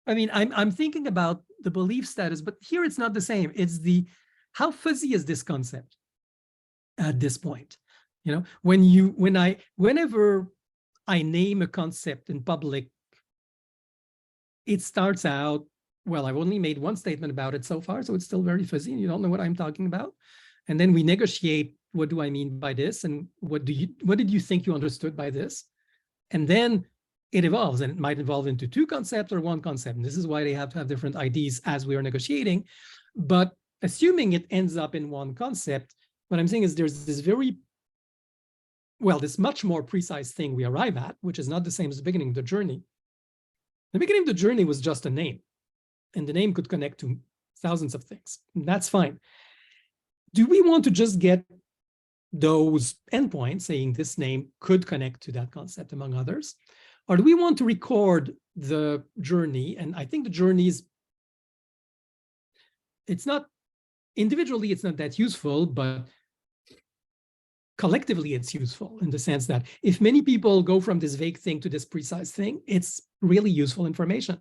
I mean, I'm thinking about the belief status, but here it's not the same. It's the, how fuzzy is this concept at this point? You know, whenever I name a concept in public, it starts out, well, I've only made one statement about it so far, so it's still very fuzzy and you don't know what I'm talking about. And then we negotiate, what do I mean by this? And what did you think you understood by this? And then it evolves, and it might evolve into two concepts or one concept. And this is why they have to have different IDs as we are negotiating. But assuming it ends up in one concept, what I'm saying is there's this this much more precise thing we arrive at, which is not the same as the beginning of the journey. The beginning of the journey was just a name, and the name could connect to thousands of things. And that's fine. Do we want to just get those endpoints saying this name could connect to that concept, among others? Or do we want to record the journey? And I think the journey is, it's not, individually, it's not that useful, but collectively it's useful in the sense that if many people go from this vague thing to this precise thing, it's really useful information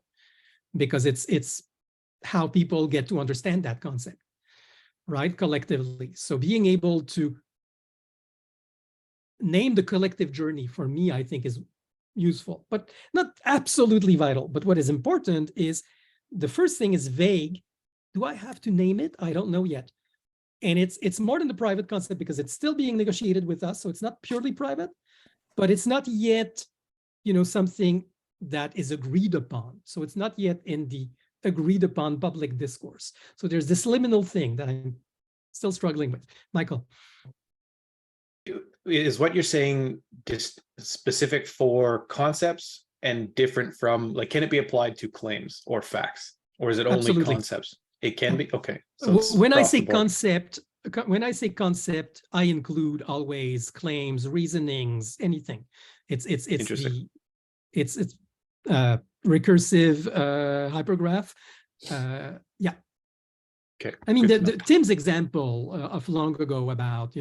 because it's how people get to understand that concept, right? Collectively. So being able to name the collective journey for me, I think is useful, but not absolutely vital. But what is important is the first thing is vague. Do I have to name it? I don't know yet. And it's more than the private concept because it's still being negotiated with us. So it's not purely private, but it's not yet, something that is agreed upon. So it's not yet in the agreed upon public discourse. So there's this liminal thing that I'm still struggling with. Michael. Is what you're saying just specific for concepts and different from, like, can it be applied to claims or facts, or is it only Absolutely. Concepts? It can be. Okay. So it's when I across say the board. concept, I include always claims, reasonings, anything. It's Interesting. it's recursive hypergraph. Yeah. Okay. I mean, good to know. Tim's example of long ago about,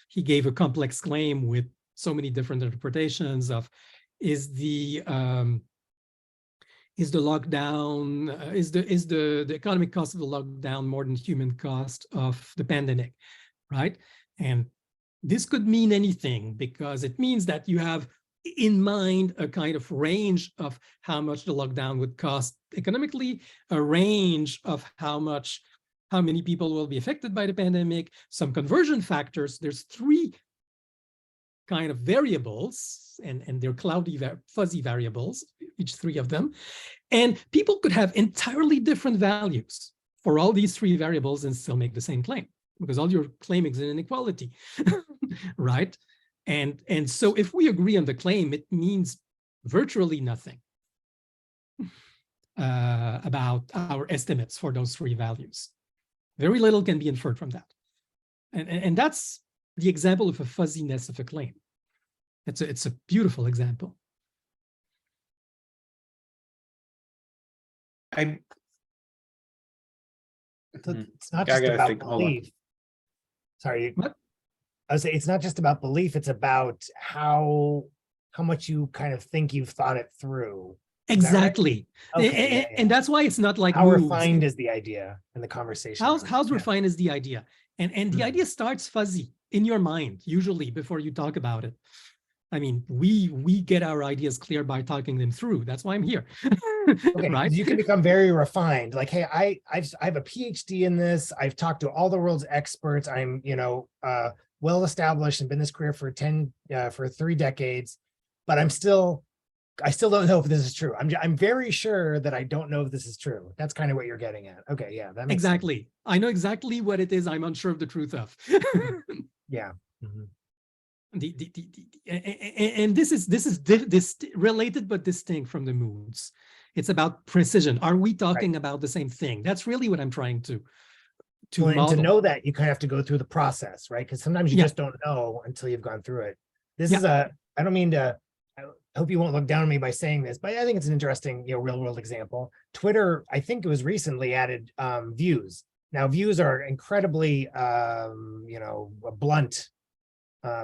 he gave a complex claim with so many different interpretations of, is the lockdown, is the economic cost of the lockdown more than human cost of the pandemic, right? And this could mean anything because it means that you have in mind a kind of range of how much the lockdown would cost economically, a range of how many people will be affected by the pandemic, some conversion factors. There's three kind of variables, and they're cloudy, fuzzy variables, each three of them. And people could have entirely different values for all these three variables and still make the same claim, because all you're claiming is an inequality, right? And so if we agree on the claim, it means virtually nothing about our estimates for those three values. Very little can be inferred from that. And that's the example of a fuzziness of a claim. It's a beautiful example. It's not I just gotta about think, hold on. belief. Sorry, What? I would say it's not just about belief. It's about how much you kind of think you've thought it through. Is that right? Exactly. Okay, yeah. And that's why it's not like How moves. refined is the idea in the conversation? How's Yeah. refined is the idea. And the idea starts fuzzy in your mind, usually before you talk about it. I mean, we get our ideas clear by talking them through. That's why I'm here. Okay, right? you can become very refined. Like, hey, I have a PhD in this. I've talked to all the world's experts. I'm, well established and been in this career for 3 decades, but I still don't know if this is true. I'm very sure that I don't know if this is true. That's kind of what you're getting at. Okay, yeah, that makes Exactly. sense. I know exactly what it is I'm unsure of the truth of. Yeah. Mhm. And this is related but distinct from the moods. It's about precision. Are we talking about the same thing? That's really what I'm trying to Well, and to model. know that, you kind of have to go through the process, right? Because sometimes you Yeah. just don't know until you've gone through it. This Yeah. is I don't mean to, I hope you won't look down on me by saying this, but I think it's an interesting, real world example. Twitter, I think it was recently added views. Now, views are incredibly, blunt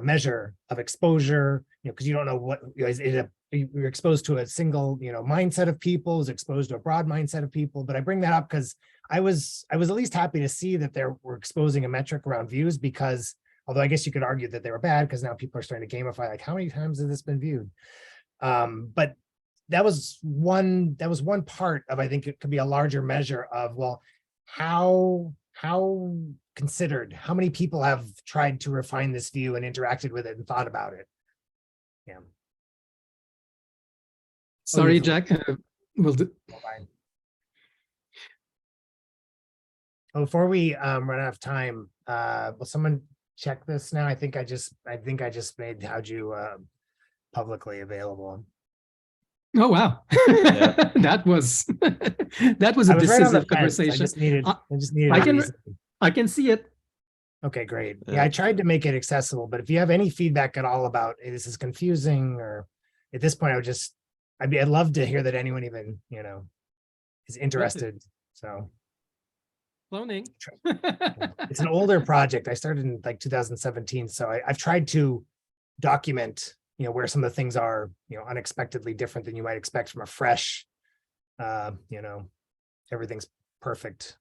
measure of exposure, because you don't know what, you're exposed to a single, mindset of people, is exposed to a broad mindset of people. But I bring that up because I was at least happy to see that we're exposing a metric around views, because although I guess you could argue that they were bad because now people are starting to gamify, like, how many times has this been viewed? But that was one part of, I think it could be a larger measure of, well, how considered, how many people have tried to refine this view and interacted with it and thought about it. Yeah. Sorry, yeah. Jack. We'll do. Before we run out of time, will someone check this now? I think I just made Haoju publicly available. Oh wow, Yeah. that was that was I a was right on the decisive fence. conversation. I just needed I a can reason. I can see it. Okay, great. Yeah. Yeah, I tried to make it accessible, but if you have any feedback at all about, hey, this is confusing, or at this point, I'd love to hear that anyone even, is interested. So Cloning. it's an older project. I started in like 2017. So I've tried to document, where some of the things are, unexpectedly different than you might expect from a fresh, everything's perfect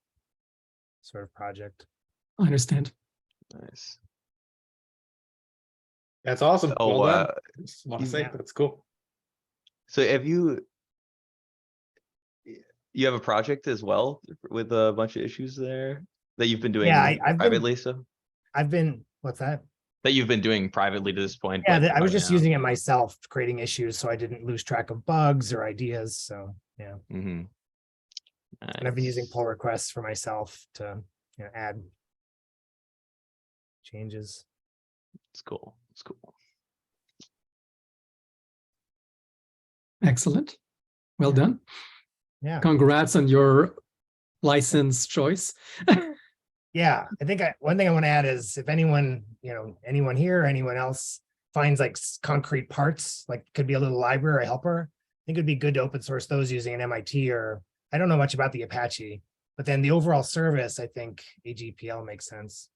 sort of project. I understand. Nice. That's awesome. Oh, Well done. Just want to say yeah. that's cool. So have you have a project as well with a bunch of issues there that you've been doing Yeah, I've privately? what's that? That you've been doing privately to this point. Yeah, but I was putting just out. using it myself, creating issues so I didn't lose track of bugs or ideas. So yeah. Mm-hmm. And I've been using pull requests for myself to add changes. It's cool. It's cool. Excellent. Well done. Yeah. Congrats on your license choice. Yeah. I think one thing I want to add is, if anyone, anyone here, or anyone else finds like concrete parts, like could be a little library or a helper, I think it'd be good to open source those using an MIT, or I don't know much about the Apache, but then the overall service, I think AGPL makes sense.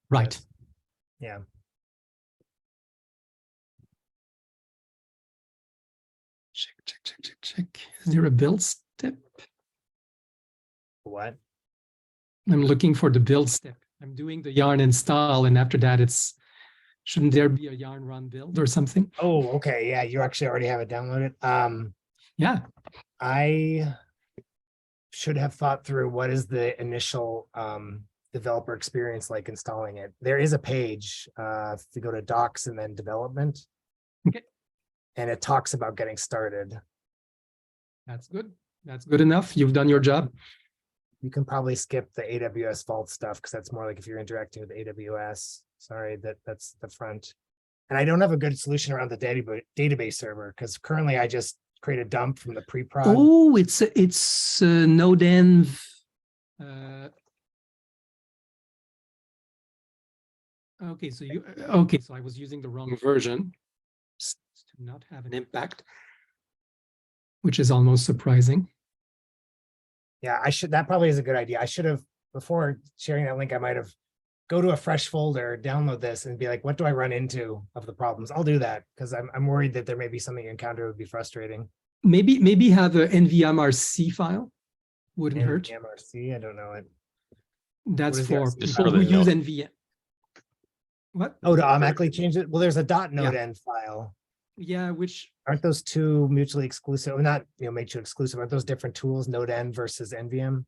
Right. Yeah. Check. Is there a build step? What? I'm looking for the build step. I'm doing the yarn install, and after that, shouldn't there be a yarn run build or something? Oh, okay. Yeah, you actually already have it downloaded. Yeah. I should have thought through what is the initial developer experience like installing it. There is a page if you go to docs and then development. Okay. And it talks about getting started. That's good. That's good enough. You've done your job. You can probably skip the AWS vault stuff, because that's more like if you're interacting with AWS. Sorry, that's the front. And I don't have a good solution around the database server, because currently I just create a dump from the pre-prod. Oh, it's Node-env. Okay, so I was using the wrong version. To not have an impact, which is almost surprising. Yeah, that probably is a good idea. I should have, before sharing that link, I might have go to a fresh folder, download this, and be like, what do I run into of the problems? I'll do that, because I'm worried that there may be something you encounter would be frustrating. Maybe have a NVMRC file. Wouldn't hurt. NVMRC, I don't know it. That's for RC people file? who use NVM. What? Oh, to automatically change it? Well, there's a .node Yeah. end file. Yeah, which Aren't those two mutually exclusive? Or not, mutually exclusive. Aren't those different tools, node end versus NVM?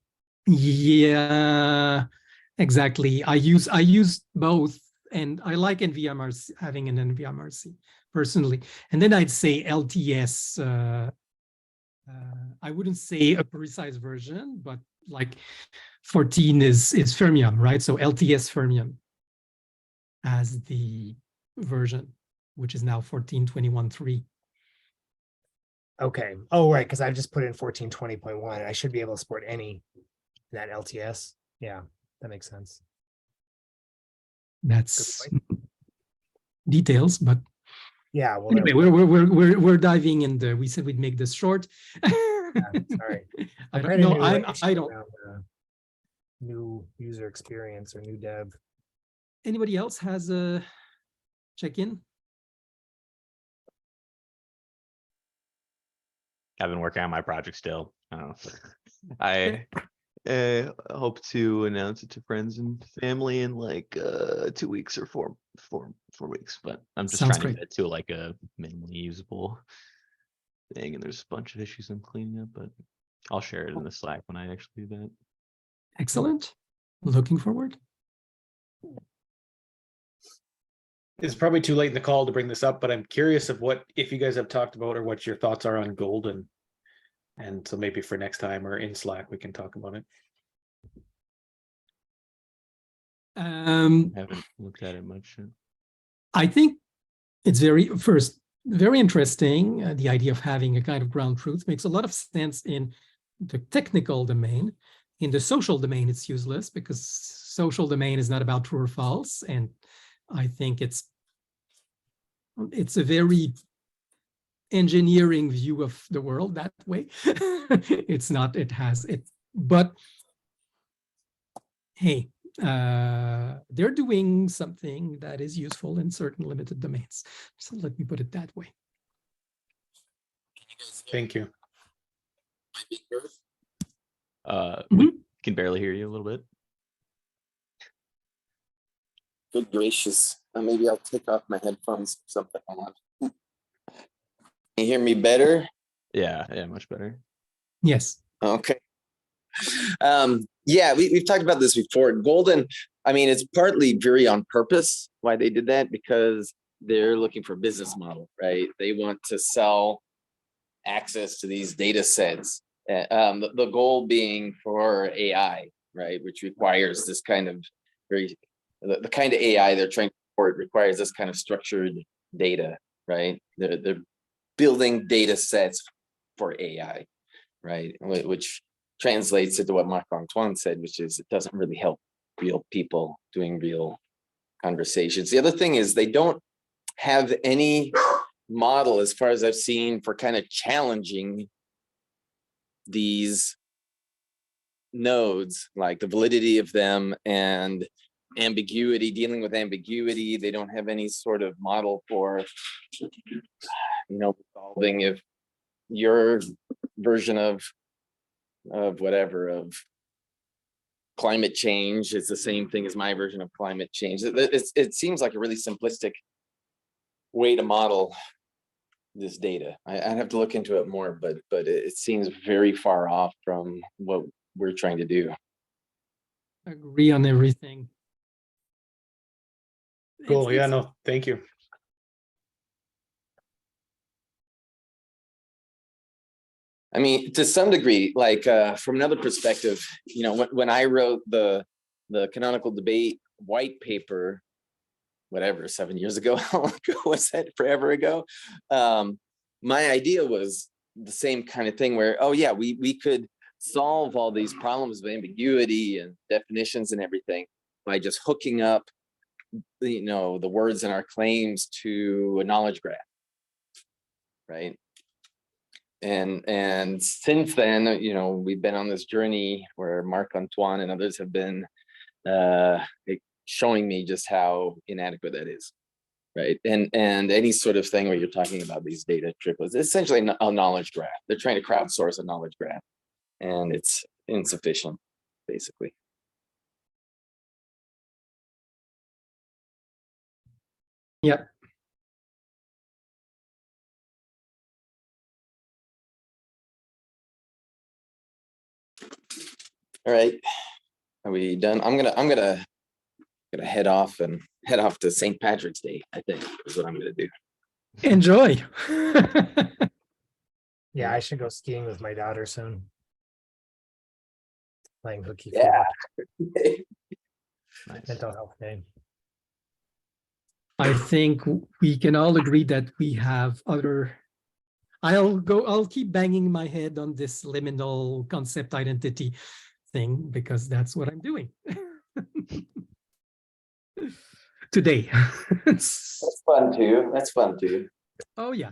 yeah, exactly. I use both, and I like NVMRC, having an NVMRC personally. And then I'd say LTS. I wouldn't say a precise version, but like 14 is Fermium, right? So LTS Fermium as the version, which is now 14.21.3. Okay. Oh, right. Because I've just put in 14.20.1. I should be able to support any that LTS. Yeah, that makes sense. That's details, but yeah. Well, anyway, we're diving in the. We said we'd make this short. Sorry. I don't know. I don't. New user experience or new dev. Anybody else has a check in? I've been working on my project still. I don't know. I hope to announce it to friends and family in like 2 weeks or four weeks. But I'm just Sounds trying to great. get it to like a minimally usable thing, and there's a bunch of issues I'm cleaning up, but I'll share it in the Slack when I actually do that. Excellent. Looking forward. It's probably too late in the call to bring this up, but I'm curious of what, if you guys have talked about or what your thoughts are on Golden. And so maybe for next time or in Slack, we can talk about it. Haven't looked at it much. I think it's very interesting. The idea of having a kind of ground truth makes a lot of sense in the technical domain. In the social domain, it's useless because social domain is not about true or false. And I think it's a very engineering view of the world that way. It's not, it has it, but hey, they're doing something that is useful in certain limited domains. So let me put it that way. Thank you. We can barely hear you a little bit. Good gracious. Maybe I'll take off my headphones or something. Can you hear me better? Yeah, much better. Yes. Okay. Yeah, we've talked about this before. Golden, I mean, it's partly very on purpose why they did that, because they're looking for a business model, right? They want to sell access to these data sets. The goal being for AI, right? Which requires this kind of the kind of AI they're trying to support requires this kind of structured data, right? They're building data sets for AI, right? Which translates into what Marc-Antoine said, which is it doesn't really help real people doing real conversations. The other thing is they don't have any model, as far as I've seen, for kind of challenging these nodes, like the validity of them and ambiguity, dealing with ambiguity. They don't have any sort of model for, resolving if your version of climate change is the same thing as my version of climate change. It seems like a really simplistic way to model this data. I'd have to look into it more, but it seems very far off from what we're trying to do. Agree on everything. Cool. Yeah, no, thank you. I mean, to some degree, like from another perspective, when I wrote the canonical debate white paper, whatever, 7 years ago, how long ago was that? Forever ago. My idea was the same kind of thing where, oh yeah, we could solve all these problems of ambiguity and definitions and everything by just hooking up, the words in our claims to a knowledge graph, right? And since then, we've been on this journey where Marc-Antoine and others have been showing me just how inadequate that is, right? And any sort of thing where you're talking about these data triplets, it's essentially a knowledge graph. They're trying to crowdsource a knowledge graph, and it's insufficient, basically. Yep. All right, are we done? I'm gonna head off to St. Patrick's Day, I think is what I'm gonna do. Enjoy. Yeah, I should go skiing with my daughter soon. Playing hooky. Yeah. Mental health day. I think we can all agree that we have other. I'll keep banging my head on this liminal concept identity thing because that's what I'm doing today. That's fun too. Oh yeah.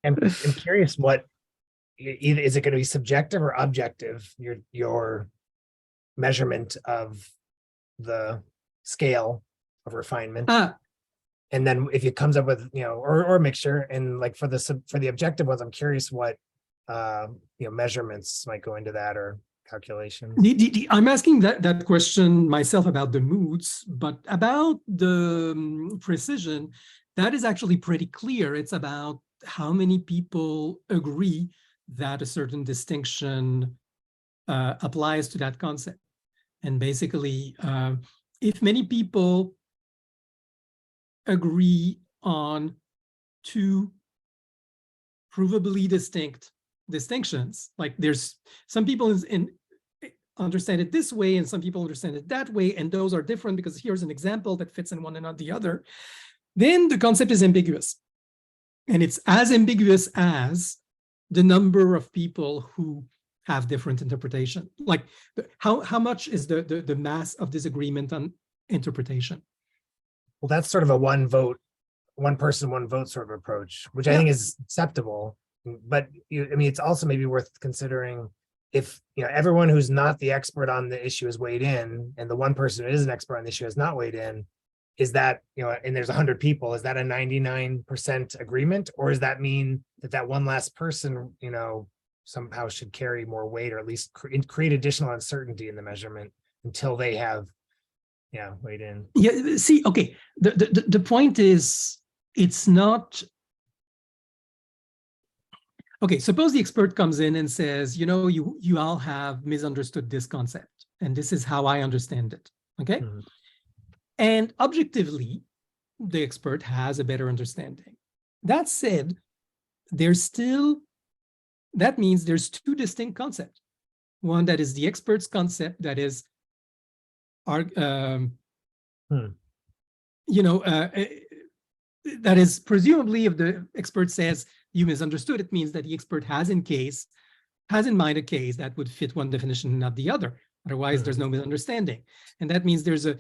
I'm curious what is it going to be subjective or objective, your measurement of the scale of refinement? And then if it comes up with, or a mixture, and like for the objective ones, I'm curious what, measurements might go into that or calculations. I'm asking that question myself about the moods, but about the precision, that is actually pretty clear. It's about how many people agree that a certain distinction applies to that concept. And basically, if many people agree on two provably distinct distinctions, like there's some people understand it this way and some people understand it that way, and those are different because here's an example that fits in one and not the other, then the concept is ambiguous. And it's as ambiguous as the number of people who have different interpretation. Like how much is the mass of disagreement on interpretation? Well, that's sort of a one person, one vote sort of approach, which I think is acceptable. But it's also maybe worth considering if everyone who's not the expert on the issue is weighed in, and the one person who is an expert on the issue has not weighed in, is that, and there's 100 people, is that a 99% agreement, or does that mean that one last person, somehow should carry more weight, or at least create additional uncertainty in the measurement until they have, weighed in? Yeah, see, okay, the point is, it's not. Okay, suppose the expert comes in and says, you all have misunderstood this concept, and this is how I understand it, okay? Mm-hmm. And objectively, the expert has a better understanding. That said, that means there's two distinct concepts. One that is the expert's concept, that is, that is presumably, if the expert says you misunderstood, it means that the expert has in mind a case that would fit one definition and not the other. Otherwise, there's no misunderstanding. And that means there's a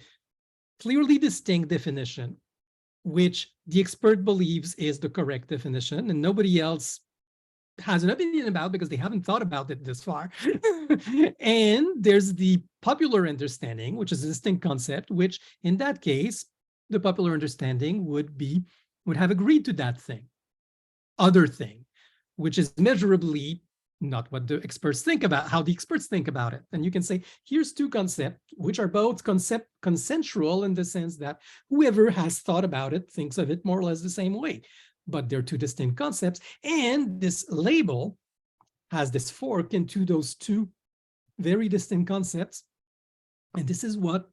clearly distinct definition, which the expert believes is the correct definition, and nobody else has an opinion about because they haven't thought about it this far. And there's the popular understanding, which is a distinct concept, which in that case, the popular understanding would have agreed to that other thing, which is measurably not what the experts think about, how the experts think about it. And you can say, here's two concepts, which are both consensual in the sense that whoever has thought about it thinks of it more or less the same way, but they're two distinct concepts. And this label has this fork into those two very distinct concepts. And this is what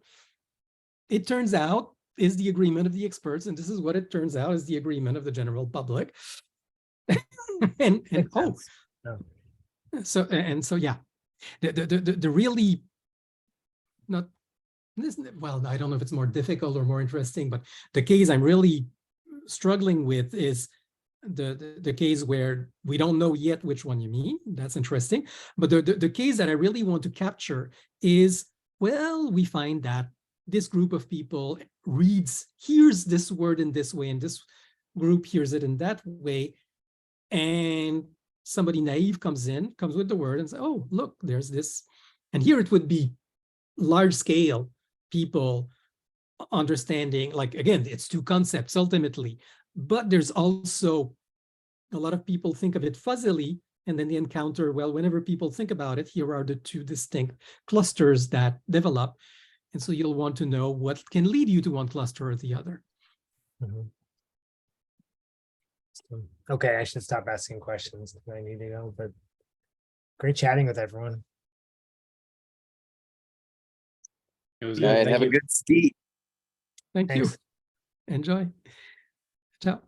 it turns out is the agreement of the experts. And this is what it turns out is the agreement of the general public. and oh, yeah. So yeah, the really not this, well, I don't know if it's more difficult or more interesting, but the case I'm really struggling with is the case where we don't know yet which one you mean. That's interesting. But the case that I really want to capture is, well, we find that this group of people hears this word in this way, and this group hears it in that way. And somebody naive comes with the word and says, oh, look, there's this. And here it would be large scale people understanding, like, again, it's two concepts ultimately, but there's also a lot of people think of it fuzzily, and then they encounter, well, whenever people think about it, here are the two distinct clusters that develop. And so you'll want to know what can lead you to one cluster or the other. Mm-hmm. Okay, I should stop asking questions if I need to go, but great chatting with everyone. It was good. good. Have a good ski. Thank you. Enjoy. Ciao.